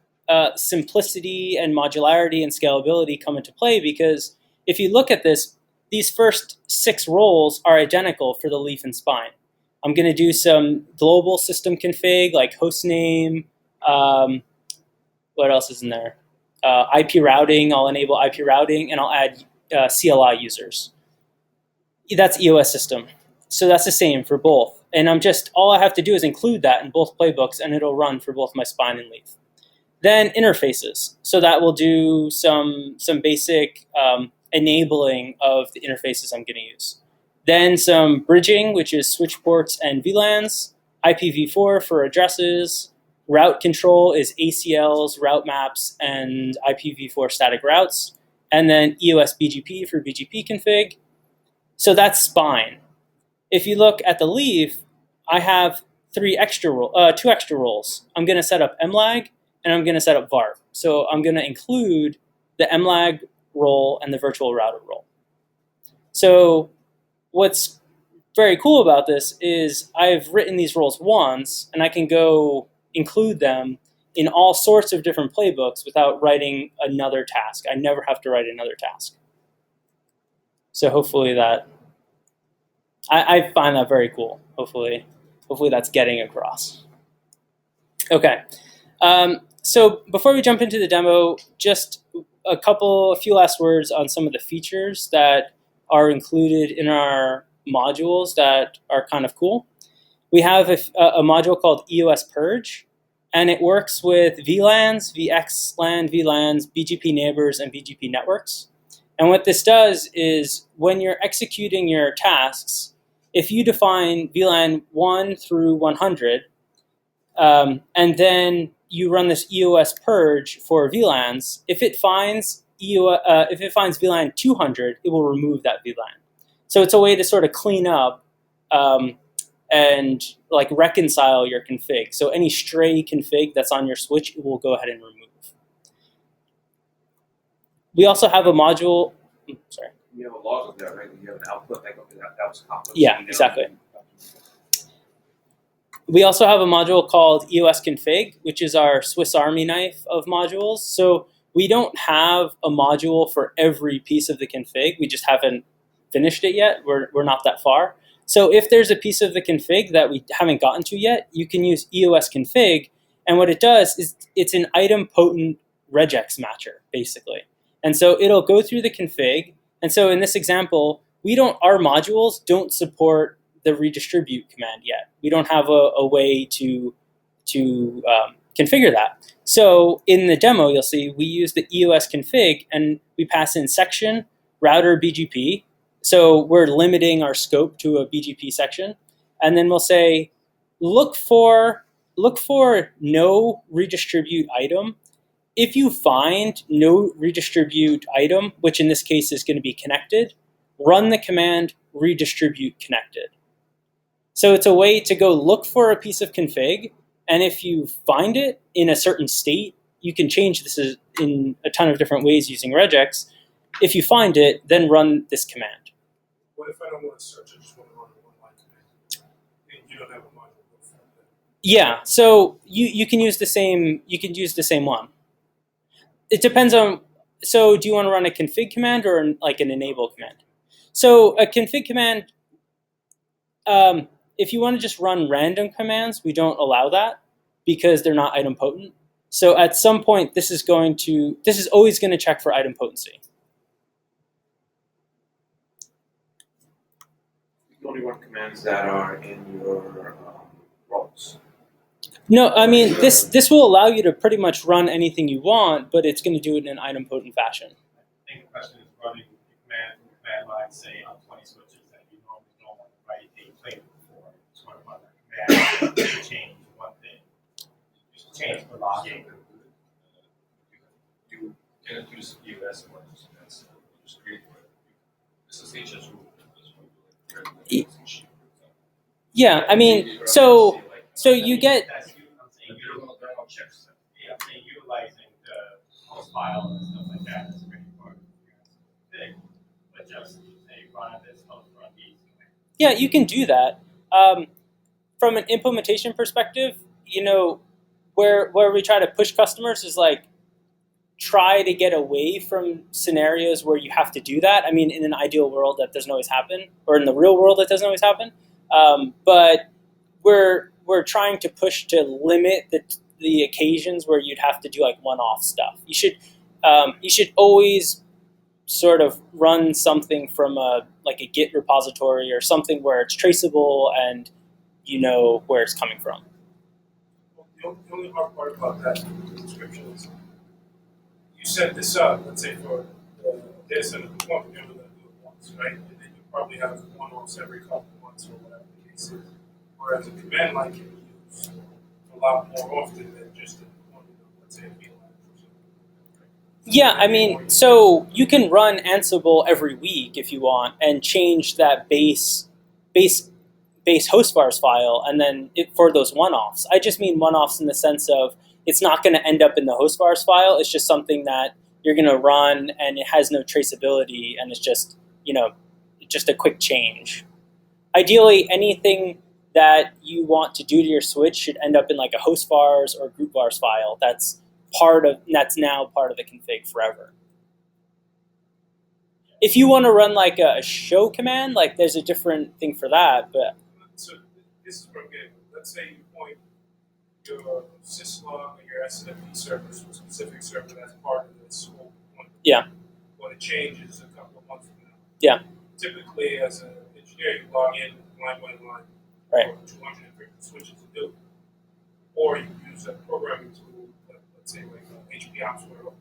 simplicity and modularity and scalability come into play, because if you look at this, these first 6 roles are identical for the leaf and spine. I'm going to do some global system config like hostname. What else is in there? IP routing, I'll enable IP routing, and I'll add CLI users. That's EOS system. So that's the same for both. And all I have to do is include that in both playbooks, and it'll run for both my spine and leaf. Then interfaces. So that will do some basic enabling of the interfaces I'm going to use. Then some bridging, which is switch ports and VLANs, IPv4 for addresses, route control is ACLs, route maps, and IPv4 static routes, and then EOS BGP for BGP config. So that's spine. If you look at the leaf, I have two extra roles. I'm going to set up MLAG, and I'm going to set up VARP. So I'm going to include the MLAG role and the virtual router role. So what's very cool about this is I've written these roles once, and I can go include them in all sorts of different playbooks without writing another task. I never have to write another task. So hopefully I find that very cool. Hopefully that's getting across. Okay. So before we jump into the demo, just a few last words on some of the features that are included in our modules that are kind of cool. We have a module called EOS Purge, and it works with VLANs, VXLAN, VLANs, BGP neighbors, and BGP networks. And what this does is when you're executing your tasks, if you define VLAN 1 through 100, and then you run this EOS purge for VLANs, if it finds VLAN 200, it will remove that VLAN. So it's a way to sort of clean up and like reconcile your config. So any stray config that's on your switch, it will go ahead and remove. We also have a module. Sorry. You have a log of that, right? You have an output that was accomplished. Yeah, exactly. We also have a module called EOS config, which is our Swiss Army knife of modules. So we don't have a module for every piece of the config. We just haven't finished it yet. We're not that far. So if there's a piece of the config that we haven't gotten to yet, you can use EOS config. And what it does is it's an idempotent regex matcher, basically. And so it'll go through the config. And so in this example, our modules don't support the redistribute command yet. We don't have a way to configure that. So in the demo, you'll see we use the EOS config, and we pass in section, router, BGP. So we're limiting our scope to a BGP section. And then we'll say, look for no redistribute item. If you find no redistribute item, which in this case is going to be connected, run the command redistribute connected. So it's a way to go look for a piece of config, and if you find it in a certain state, you can change this in a ton of different ways using regex. If you find it, then run this command. What if I don't want to search? I just want to run a one-line command, and you don't have a module for that? Yeah, so you can use the same. You can use the same one. It depends on. So do you want to run a config command or like an enable command? So a config command. If you want to just run random commands, we don't allow that because they're not idempotent. So at some point, this is always going to check for idempotency. You only run commands that are in your roles. No, I mean, this will allow you to pretty much run anything you want, but it's going to do it in an idempotent fashion. I think the question is running command line, say, on 20 switches that you normally don't want to write a playbook for. Just want to run that command to change one thing. Just change the logic. You cannot use EOS or just create SSH as root. Yeah, I mean, so you get. That's you. I'm saying utilizing the host file and stuff like that is a great part of the config, but just say run this host run these commands. Yeah, you can do that. From an implementation perspective, where we try to push customers is like try to get away from scenarios where you have to do that. I mean, in an ideal world, that doesn't always happen, or in the real world, that doesn't always happen. But we're trying to push to limit the occasions where you'd have to do like one-off stuff. You should always sort of run something from like a Git repository or something where it's traceable and you know where it's coming from. Well, the only hard part about that description is you set this up, let's say for the data center deployment, you're only going to do it once, right? And then you probably have one-offs every couple of months or whatever the case is. Whereas a command line can be used a lot more often than just a deployment of, let's say, a VLAN or something. Yeah, I mean, so you can run Ansible every week if you want and change that base host vars file, and then for those one-offs. I just mean one-offs in the sense of it's not going to end up in the host vars file. It's just something that you're going to run, and it has no traceability, and it's just just a quick change. Ideally, anything that you want to do to your switch should end up in like a host vars or group vars file. That's now part of the config forever. If you want to run like a show command, like there's a different thing for that, but. So this is from getting. Let's say you point your syslog or your SNMP servers to a specific server that's part of this whole point. Yeah. But it changes a couple of months from now. Yeah. Typically, as an engineer, you log in line by line. Right. For 250 switches to do. Or you use a programming tool, let's say like HP Ops or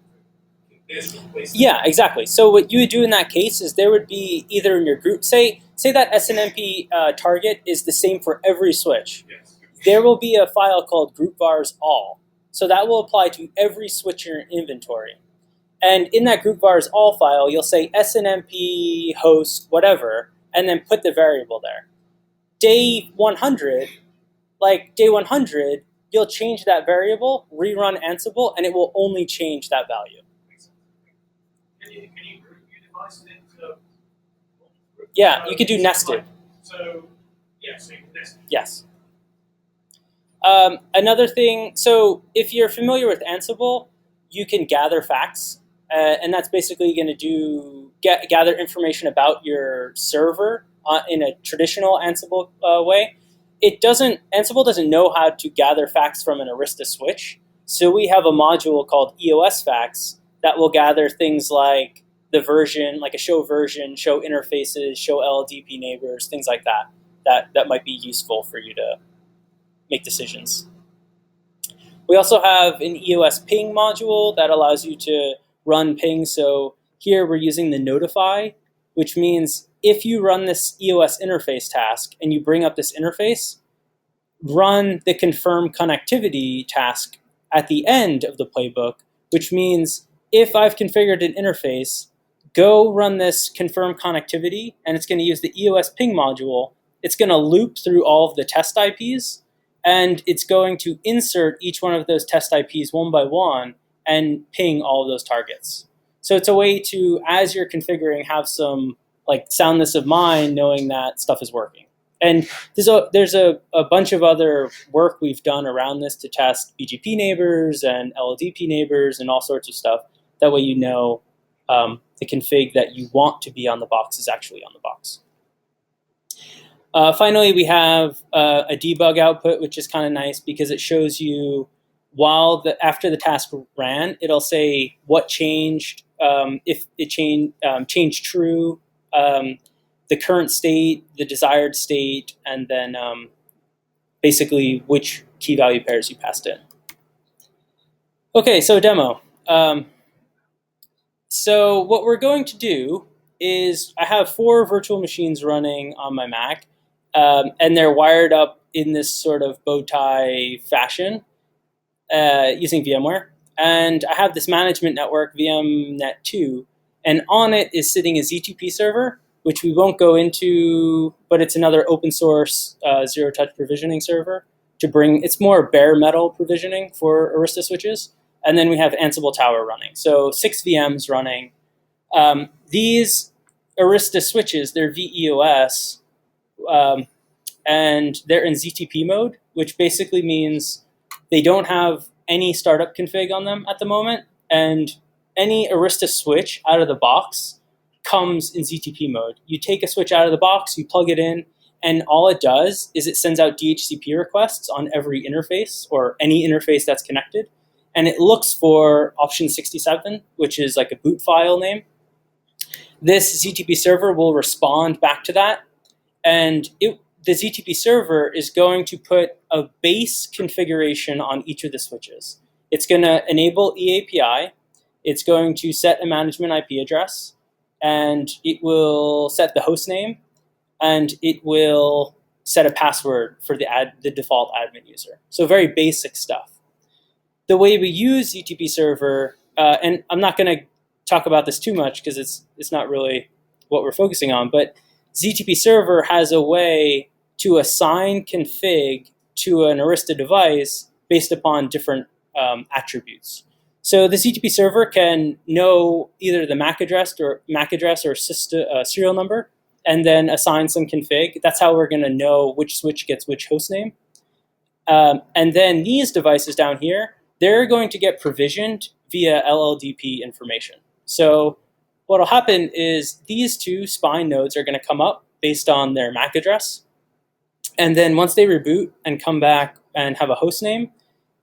this replaces. Yeah, exactly. So what you would do in that case is there would be either in your group, say that SNMP target is the same for every switch. Yes. There will be a file called group vars all. So that will apply to every switch in your inventory. And in that group vars all file, you'll say SNMP host whatever, and then put the variable there. Day 100, you'll change that variable, rerun Ansible, and it will only change that value. Can you group your devices into? Yeah, you could do nested. So you can nest. Yes. Another thing, so if you're familiar with Ansible, you can gather facts, and that's basically going to gather information about your server in a traditional Ansible way. Ansible doesn't know how to gather facts from an Arista switch, so we have a module called EOS facts that will gather things like the version, like a show version, show interfaces, show LLDP neighbors, things like that might be useful for you to make decisions. We also have an EOS ping module that allows you to run ping. So here we're using the notify, which means if you run this EOS interface task and you bring up this interface, run the confirm connectivity task at the end of the playbook, which means if I've configured an interface, go run this confirm connectivity, and it's going to use the EOS ping module. It's going to loop through all of the test IPs, and it's going to insert each one of those test IPs one by one and ping all of those targets. So it's a way to, as you're configuring, have some like soundness of mind, knowing that stuff is working. And there's a bunch of other work we've done around this to test BGP neighbors and LLDP neighbors and all sorts of stuff. That way you know the config that you want to be on the box is actually on the box. Finally, we have a debug output, which is kind of nice because it shows you after the task ran, it'll say what changed, if it changed true, the current state, the desired state, and then basically which key value pairs you passed in. Okay, so demo. So what we're going to do is I have 4 virtual machines running on my Mac, and they're wired up in this sort of bow tie fashion using VMware. And I have this management network, VMnet2, and on it is sitting a Z2P server, which we won't go into, but it's another open source zero-touch provisioning server it's more bare metal provisioning for Arista switches. And then we have Ansible Tower running. So 6 VMs running. These Arista switches, they're VEOS, and they're in ZTP mode, which basically means they don't have any startup config on them at the moment. And any Arista switch out of the box comes in ZTP mode. You take a switch out of the box, you plug it in, and all it does is it sends out DHCP requests on every interface or any interface that's connected. and it looks for option 67, which is like a boot file name. This ZTP server will respond back to that, and the ZTP server is going to put a base configuration on each of the switches. It's going to enable eAPI. It's going to set a management IP address, and it will set the host name, and it will set a password for the default admin user. So very basic stuff. The way we use ZTP server, and I'm not going to talk about this too much because it's not really what we're focusing on, but ZTP server has a way to assign config to an Arista device based upon different attributes. So the ZTP server can know either the MAC address or serial number, and then assign some config. That's how we're going to know which switch gets which host name. And then these devices down here, they're going to get provisioned via LLDP information. So what will happen is these two spine nodes are going to come up based on their MAC address. And then once they reboot and come back and have a host name,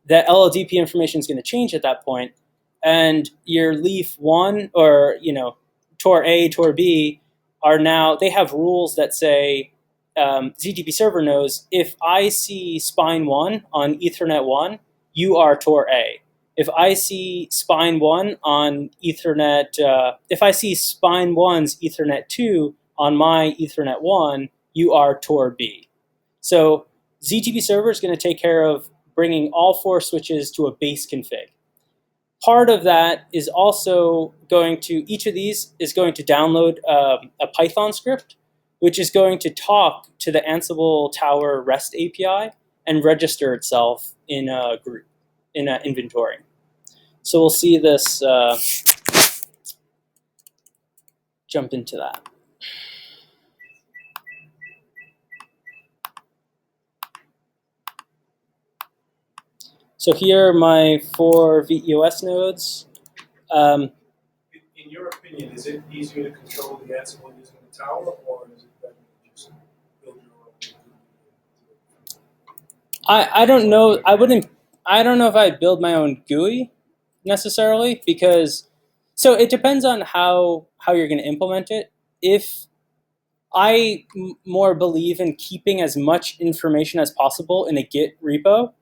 that LLDP information is going to change at that point. And your leaf 1 or Tor A, Tor B are now, they have rules that say ZTP server knows if I see spine 1 on Ethernet 1, you are Tor A. If I see spine 1 on Ethernet, if I see spine 1's Ethernet 2 on my Ethernet 1, you are Tor B. So ZTP server is going to take care of bringing all 4 switches to a base config. Part of that is also going to, each of these is going to download a Python script, which is going to talk to the Ansible Tower REST API and register itself in a group, in an inventory. So we'll see this jump into that. So here are my 4 EOS nodes. In your opinion, is it easier to control the Ansible using the tower, or is it better to just build your own? I don't know. I don't know if I'd build my own GUI necessarily, because so it depends on how you're going to implement it. If I more believe in keeping as much information as possible in a Git repo,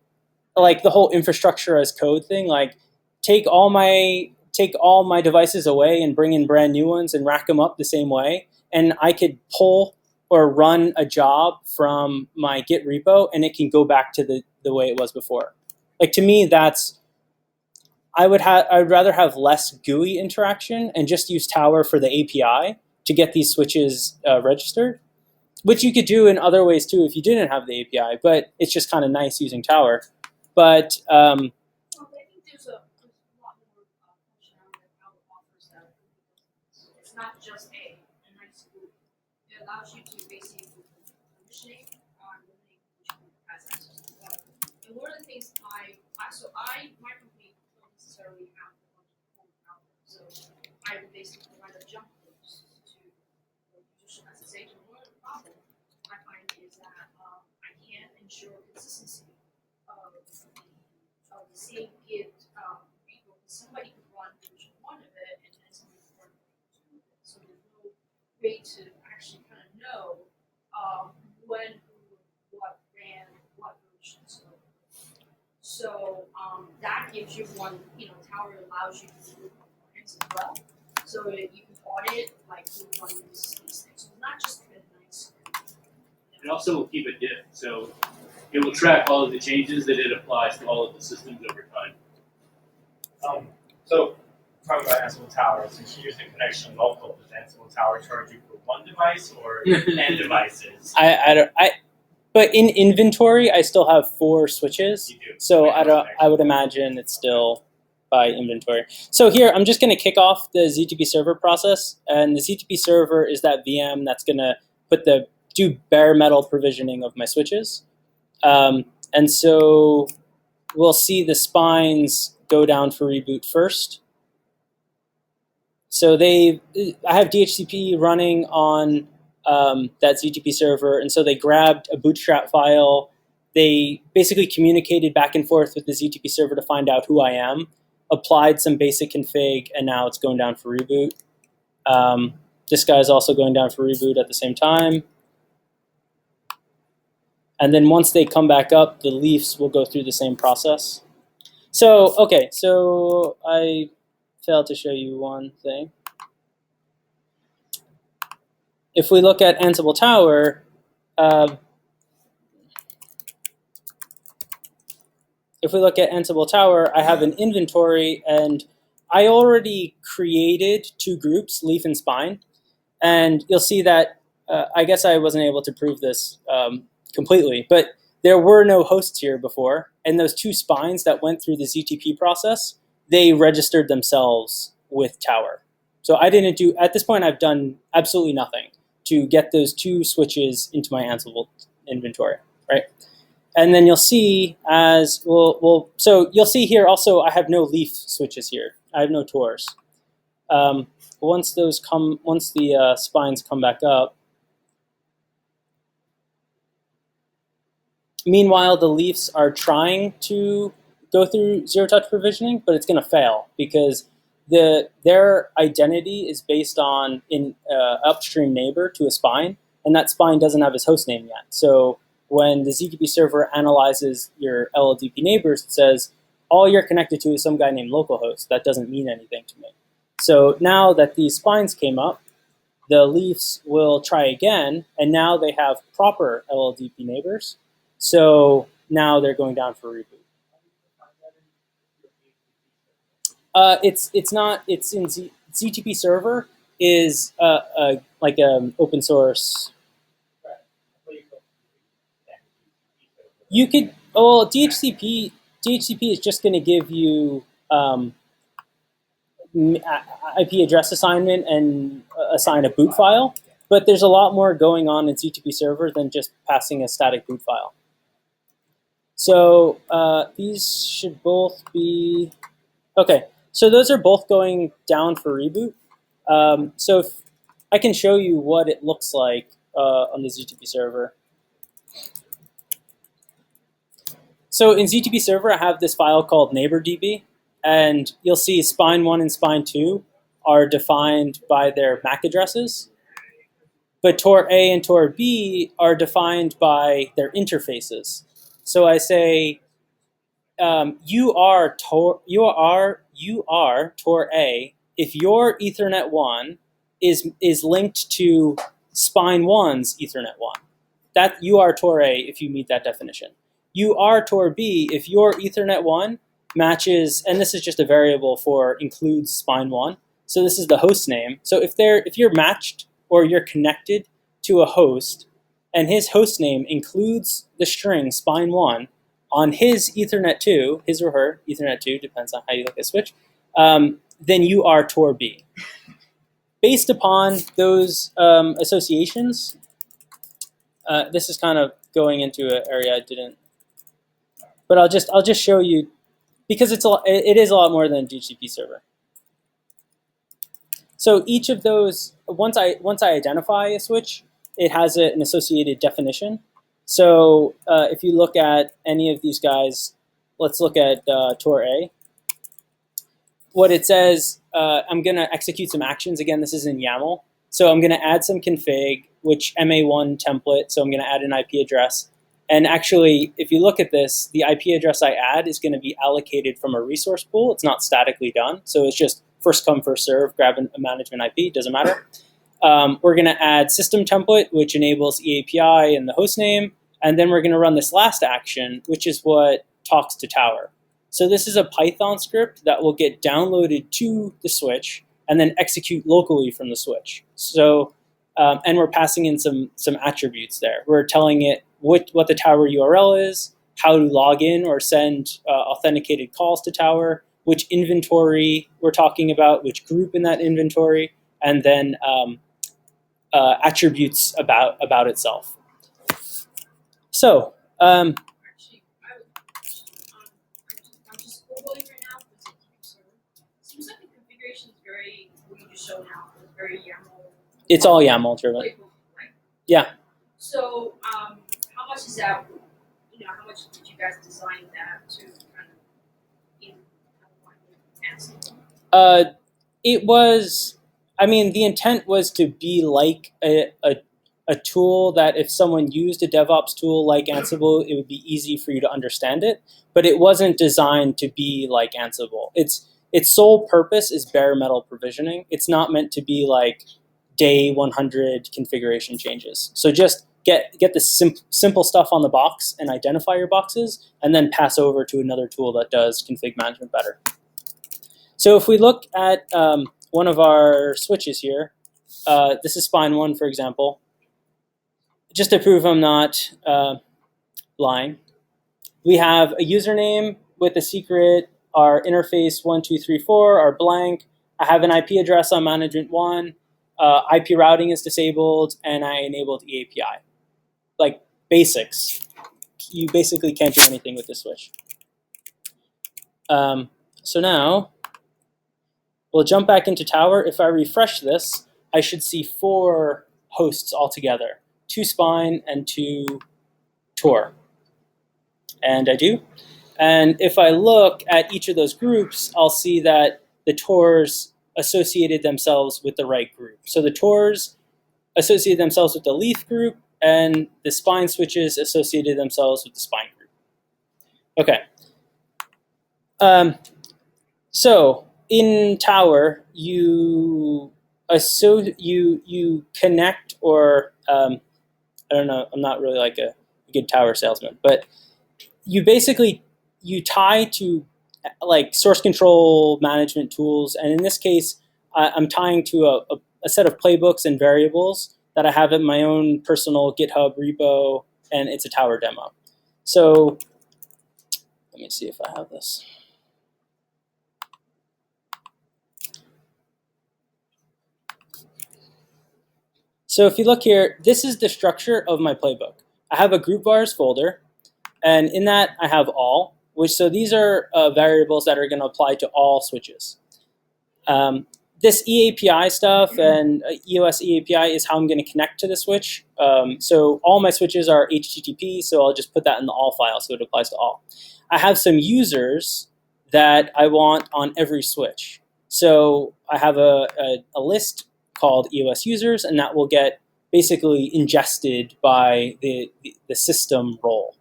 like the whole infrastructure as code thing, like take all my devices away and bring in brand new ones and rack them up the same way, and I could pull or run a job from my Git repo and it can go back to the way it was before. Like, to me, that's, I'd rather have less GUI interaction and just use Tower for the API to get these switches registered, which you could do in other ways too if you didn't have the API, but it's just kind of nice using Tower. But I think there's a lot more functionality that Tower offers that it's not just a nice group. It allows you to basically do conditioning on limiting which group has access to what. And one of the things my company don't necessarily have a bunch of code out there, so I would basically provide a jump boost to traditional SSH. And one of the problems I find is that I can't ensure consistency of the same Git repo. Somebody could run version 1 of it, and then somebody could run version 2 of it. So there's no way to actually kind of know when, who, what ran, what version. So that gives you one, Tower allows you to do compliance as well. So you can audit, like, who runs these things. So it's not just a nice. It also will keep a diff, so it will track all of the changes that it applies to all of the systems over time. So, talking about Ansible Tower, since you use the connection local, does Ansible Tower charge you for one device or n devices? But in inventory, I still have 4 switches. You do. So I would imagine it's still by inventory. So here, I'm just going to kick off the ZTP server process, and the ZTP server is that VM that's going to do bare metal provisioning of my switches. And so we'll see the spines go down for reboot first. So I have DHCP running on that ZTP server, and so they grabbed a bootstrap file they basically communicated back and forth with the ZTP server to find out who I am, applied some basic config, and now it's going down for reboot. This guy is also going down for reboot at the same time. And then once they come back up, the leafs will go through the same process. So, okay, so I failed to show you one thing. If we look at Ansible Tower, I have an inventory, and I already created two groups, leaf and spine. And you'll see that, I guess I wasn't able to prove this completely, but there were no hosts here before, and those two spines that went through the ZTP process, they registered themselves with Tower. So I didn't do, at this point I've done absolutely nothing to get those two switches into my Ansible inventory, right? And then you'll see so you'll see here also I have no leaf switches here. I have no Tors. Once the spines come back up, meanwhile, the leafs are trying to go through zero-touch provisioning, but it's going to fail because their identity is based on an upstream neighbor to a spine, and that spine doesn't have his host name yet. So when the ZTP server analyzes your LLDP neighbors, it says, all you're connected to is some guy named localhost. That doesn't mean anything to me. So now that these spines came up, the leafs will try again, and now they have proper LLDP neighbors. So now they're going down for reboot. It's not. It's in ZTP server is like an open source. You could. Well, DHCP is just going to give you IP address assignment and assign a boot file. But there's a lot more going on in ZTP server than just passing a static boot file. So these should both be, okay, so those are both going down for reboot. So if I can show you what it looks like on the ZTP server. So in ZTP server, I have this file called neighbor.db, and you'll see spine 1 and spine 2 are defined by their MAC addresses. But Tor A and Tor B are defined by their interfaces. So I say, you are Tor A if your Ethernet 1 is linked to spine 1's Ethernet 1. That you are Tor A if you meet that definition. You are Tor B if your Ethernet 1 matches, and this is just a variable for includes spine 1. So this is the host name. So if you're matched or you're connected to a host, and his host name includes the string spine 1 on his Ethernet 2, his or her Ethernet 2, depends on how you look at switch, then you are Tor B. Based upon those associations, this is kind of going into an area I didn't, but I'll just show you because it is a lot more than a DHCP server. So each of those, once I identify a switch, it has an associated definition. So if you look at any of these guys, let's look at Tor A. What it says, I'm going to execute some actions. Again, this is in YAML. So I'm going to add some config, which MA1 template. So I'm going to add an IP address. And actually, if you look at this, the IP address I add is going to be allocated from a resource pool. It's not statically done. So it's just first come, first serve, grab a management IP, doesn't matter. We're going to add system template, which enables eAPI and the host name. And then we're going to run this last action, which is what talks to Tower. So this is a Python script that will get downloaded to the switch and then execute locally from the switch. So, and we're passing in some attributes there. We're telling it what the Tower URL is, how to log in or send authenticated calls to Tower, which inventory we're talking about, which group in that inventory, and then attributes about itself. So, Actually, I'm just Googling right now because it's a server. Seems like the configuration is very, what you just showed now, it's very YAML. It's all YAML driven. Playbook, right? Yeah. So, how much is that? You know, how much guys designed that to kind of in Ansible? It was, I mean, the intent was to be like a tool that if someone used a DevOps tool like Ansible, it would be easy for you to understand it. But it wasn't designed to be like Ansible. Its sole purpose is bare metal provisioning. It's not meant to be like day 100 configuration changes. So just get the simple stuff on the box and identify your boxes, and then pass over to another tool that does config management better. So if we look at one of our switches here, this is spine 1, for example. Just to prove I'm not lying, we have a username with a secret, our interface 1234 are blank. I have an IP address on management 1, IP routing is disabled, and I enabled eAPI. Like basics. You basically can't do anything with this switch. So now, we'll jump back into Tower. If I refresh this, I should see 4 hosts altogether, 2 spine and 2 Tor. And I do. And if I look at each of those groups, I'll see that the Tors associated themselves with the right group. So the Tors associated themselves with the Leaf group, and the spine switches associated themselves with the spine group. Okay. So in Tower, you connect, or I don't know, I'm not really like a good Tower salesman, but you basically tie to like source control management tools, and in this case, I'm tying to a set of playbooks and variables that I have in my own personal GitHub repo, and it's a Tower demo. So let me see if I have this. So if you look here, this is the structure of my playbook. I have a group vars folder, and in that I have all, so these are variables that are going to apply to all switches. This eAPI stuff and EOS eAPI is how I'm going to connect to the switch. So all my switches are HTTP, so I'll just put that in the all file so it applies to all. I have some users that I want on every switch. So I have a list called EOS users, and that will get basically ingested by the system role.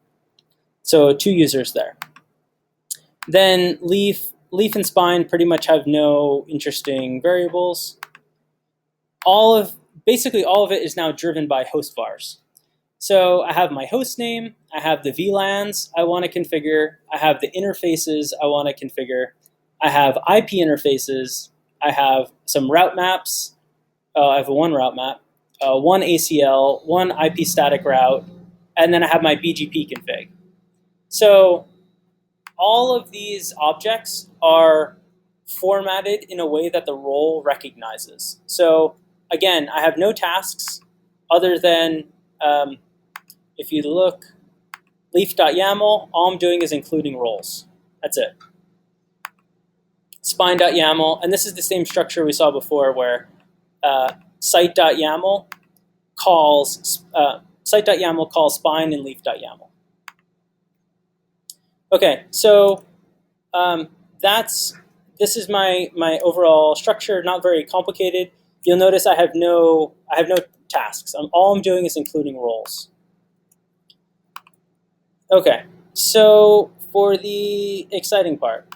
So 2 users there. Then Leaf and Spine pretty much have no interesting variables. Basically all of it is now driven by host vars. So I have my host name, I have the VLANs I want to configure, I have the interfaces I want to configure, I have IP interfaces, I have some route maps, I have 1 route map, 1 ACL, 1 IP static route, and then I have my BGP config. So all of these objects are formatted in a way that the role recognizes. So again, I have no tasks other than, if you look, leaf.yaml, all I'm doing is including roles. That's it. Spine.yaml, and this is the same structure we saw before where site.yaml calls spine and leaf.yaml. Okay, so this is my overall structure. Not very complicated. You'll notice I have no tasks. All I'm doing is including roles. Okay, so for the exciting part,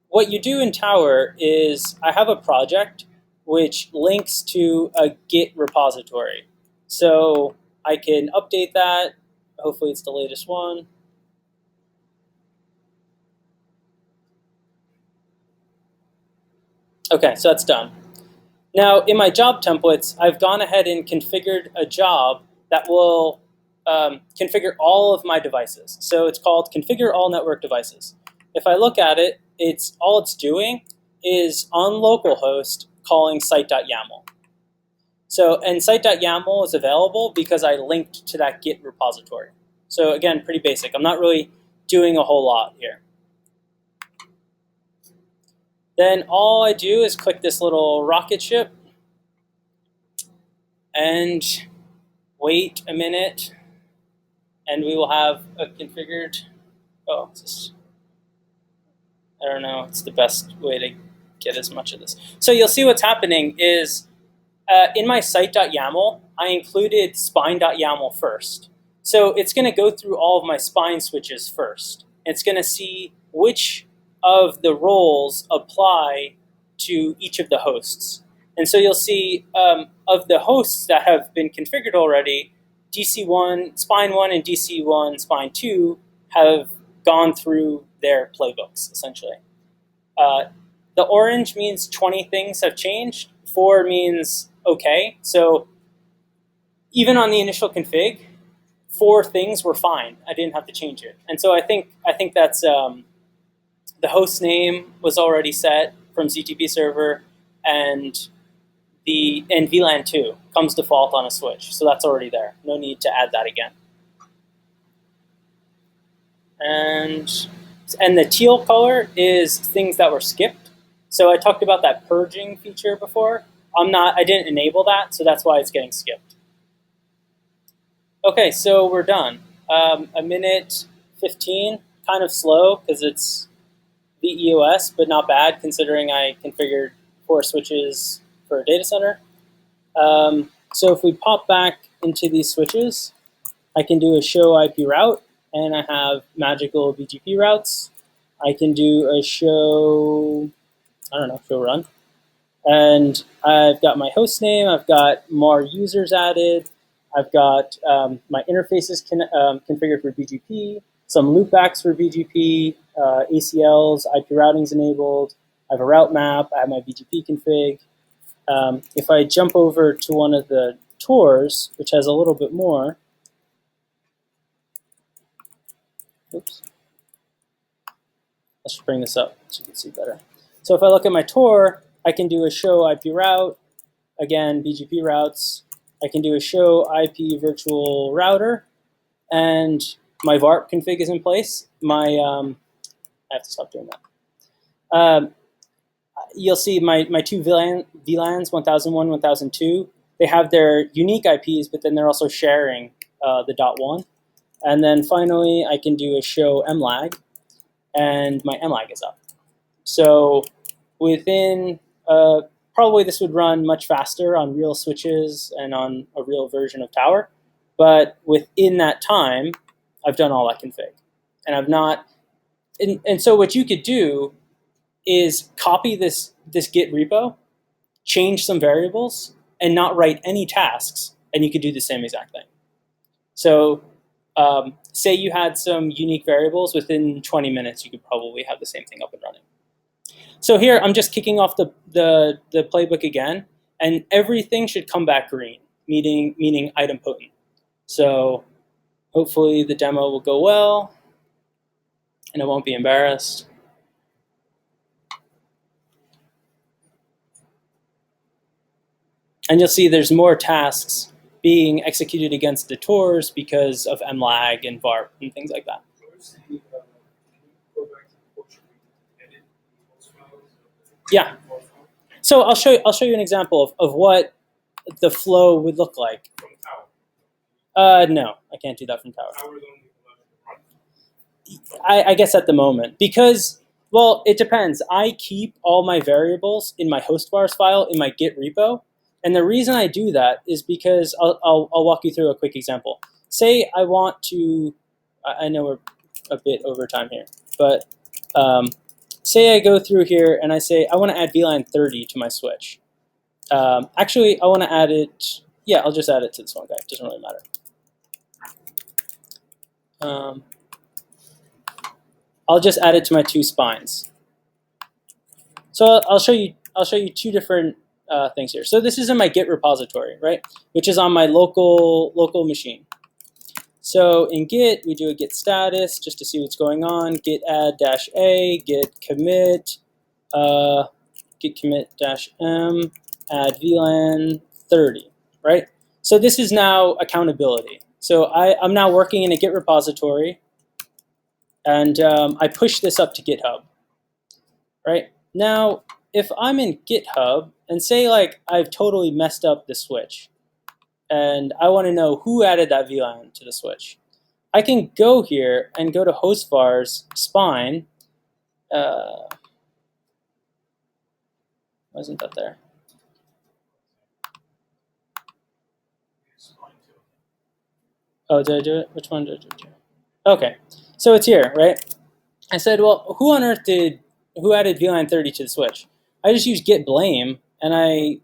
what you do in Tower is I have a project which links to a Git repository. So I can update that. Hopefully it's the latest one. Okay, so that's done. Now, in my job templates, I've gone ahead and configured a job that will configure all of my devices. So it's called configure all network devices. If I look at it, all it's doing is on localhost calling site.yaml. So, and site.yaml is available because I linked to that Git repository. So again, pretty basic. I'm not really doing a whole lot here. Then all I do is click this little rocket ship and wait a minute and we will have a configured, oh, I don't know, it's the best way to get as much of this. So you'll see what's happening is in my site.yaml, I included spine.yaml first. So it's going to go through all of my spine switches first. It's going to see which of the roles apply to each of the hosts. And so you'll see of the hosts that have been configured already, DC1, Spine 1 and DC1, Spine 2 have gone through their playbooks, essentially. The orange means 20 things have changed. 4 means okay. So even on the initial config, 4 things were fine. I didn't have to change it. And so I think that's the host name was already set from ZTP server, and VLAN 2 comes default on a switch. So that's already there. No need to add that again. And the teal color is things that were skipped. So I talked about that purging feature before. I didn't enable that, so that's why it's getting skipped. Okay, so we're done. A minute 15, kind of slow because it's the EOS, but not bad considering I configured 4 switches for a data center. So if we pop back into these switches, I can do a show IP route, and I have magical BGP routes. I can do a show, I don't know, show run. And I've got my host name, I've got more users added, I've got my interfaces configured for BGP, some loopbacks for BGP, ACLs, IP routing's enabled, I have a route map, I have my BGP config. If I jump over to one of the tours, which has a little bit more, oops, let's bring this up so you can see better. So if I look at my tour, I can do a show IP route, again, BGP routes. I can do a show IP virtual router, and my VARP config is in place. I have to stop doing that. You'll see my 2 VLANs, 1001, 1002, they have their unique IPs, but then they're also sharing the .1. And then finally, I can do a show MLAG, and my MLAG is up. So within, probably this would run much faster on real switches and on a real version of Tower, but within that time, I've done all that config. And I've not, and so what you could do is copy this Git repo, change some variables, and not write any tasks, and you could do the same exact thing. So say you had some unique variables, within 20 minutes, you could probably have the same thing up and running. So here, I'm just kicking off the playbook again, and everything should come back green, meaning idempotent. So hopefully the demo will go well, and it won't be embarrassed. And you'll see there's more tasks being executed against the tours because of MLAG and VARP and things like that. Yeah. So I'll show you an example of what the flow would look like. From Tower. No, I can't do that from Tower. I guess at the moment, because, well, it depends. I keep all my variables in my hostVars file in my Git repo. And the reason I do that is because I'll walk you through a quick example. Say I want to, I know we're a bit over time here, but say I go through here and I say I want to add VLAN 30 to my switch. Actually, I want to add it, yeah, I'll just add it to this one guy. It doesn't really matter. I'll just add it to my 2 spines. So I'll show you 2 different things here. So this is in my Git repository, right? Which is on my local machine. So in Git, we do a git status just to see what's going on. Git add -a, git commit, git commit -m, add VLAN 30, right? So this is now accountability. So I'm now working in a Git repository, and I push this up to GitHub, right? Now, if I'm in GitHub, and say like I've totally messed up the switch, and I want to know who added that VLAN to the switch, I can go here and go to host vars spine. Why isn't that there? Oh, did I do it? Which one did I do? Okay, so it's here, right? I said, well, who on earth who added VLAN 30 to the switch? I just used git blame, and I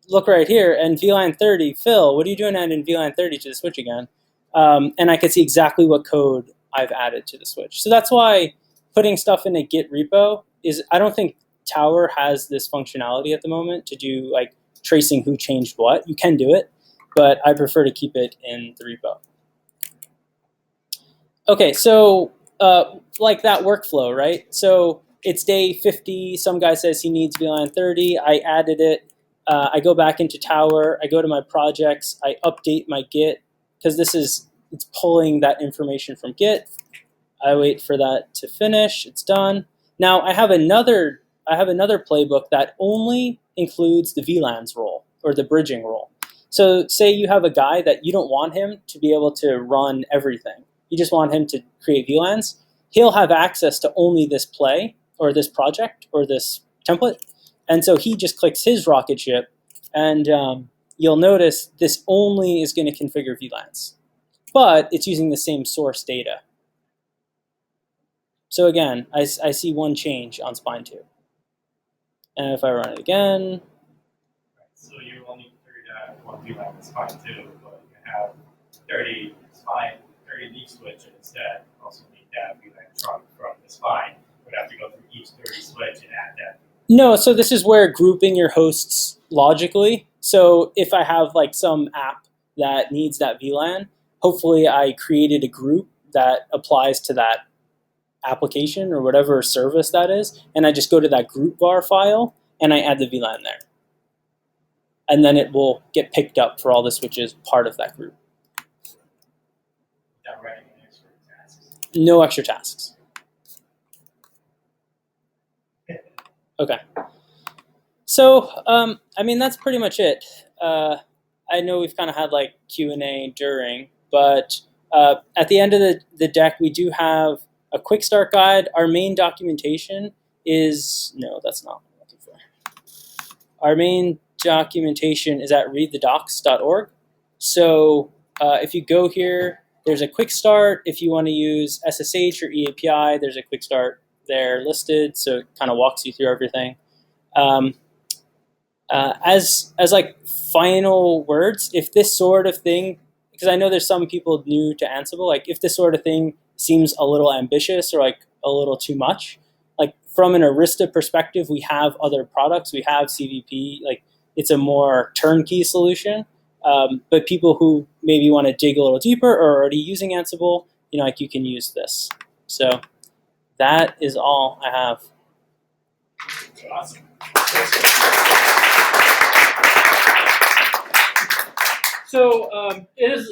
look right here, and VLAN 30, Phil, what are you doing adding VLAN 30 to the switch again? And I can see exactly what code I've added to the switch. So that's why putting stuff in a Git repo is, I don't think Tower has this functionality at the moment to do like tracing who changed what. You can do it, but I prefer to keep it in the repo. Okay, so like that workflow, right? So it's day 50. Some guy says he needs VLAN 30. I added it. I go back into Tower. I go to my projects. I update my Git because it's pulling that information from Git. I wait for that to finish. It's done. Now I have another playbook that only includes the VLANs role or the bridging role. So say you have a guy that you don't want him to be able to run everything. You just want him to create VLANs. He'll have access to only this play or this project or this template. And so he just clicks his rocket ship, and you'll notice this only is going to configure VLANs. But it's using the same source data. So again, I see one change on spine 2. And if I run it again, So you only figured out one VLAN is fine too, but you have 30 spine, 30 leaf switch, and instead also need that VLAN trunk from the spine. Would have to go through each 30 switch and add that. no, so this is where grouping your hosts logically. So if I have like some app that needs that VLAN, hopefully I created a group that applies to that application or whatever service that is, and I just go to that group var file and I add the VLAN there. And then it will get picked up for all the switches part of that group. Without writing an extra tasks. No extra tasks. Okay. So, I mean, that's pretty much it. I know we've kind of had like Q&A during, but at the end of the deck, we do have a quick start guide. Our main documentation is, no, that's not what I'm looking for. Our main documentation is at readthedocs.org. So if you go here, there's a quick start. If you want to use SSH or eAPI, there's a quick start there listed. So it kind of walks you through everything. As like final words, if this sort of thing, because I know there's some people new to Ansible, like if this sort of thing seems a little ambitious or like a little too much, like from an Arista perspective, we have other products. We have CVP, like it's a more turnkey solution. But people who maybe want to dig a little deeper or are already using Ansible, you know, like you can use this. So that is all I have. Awesome. So it is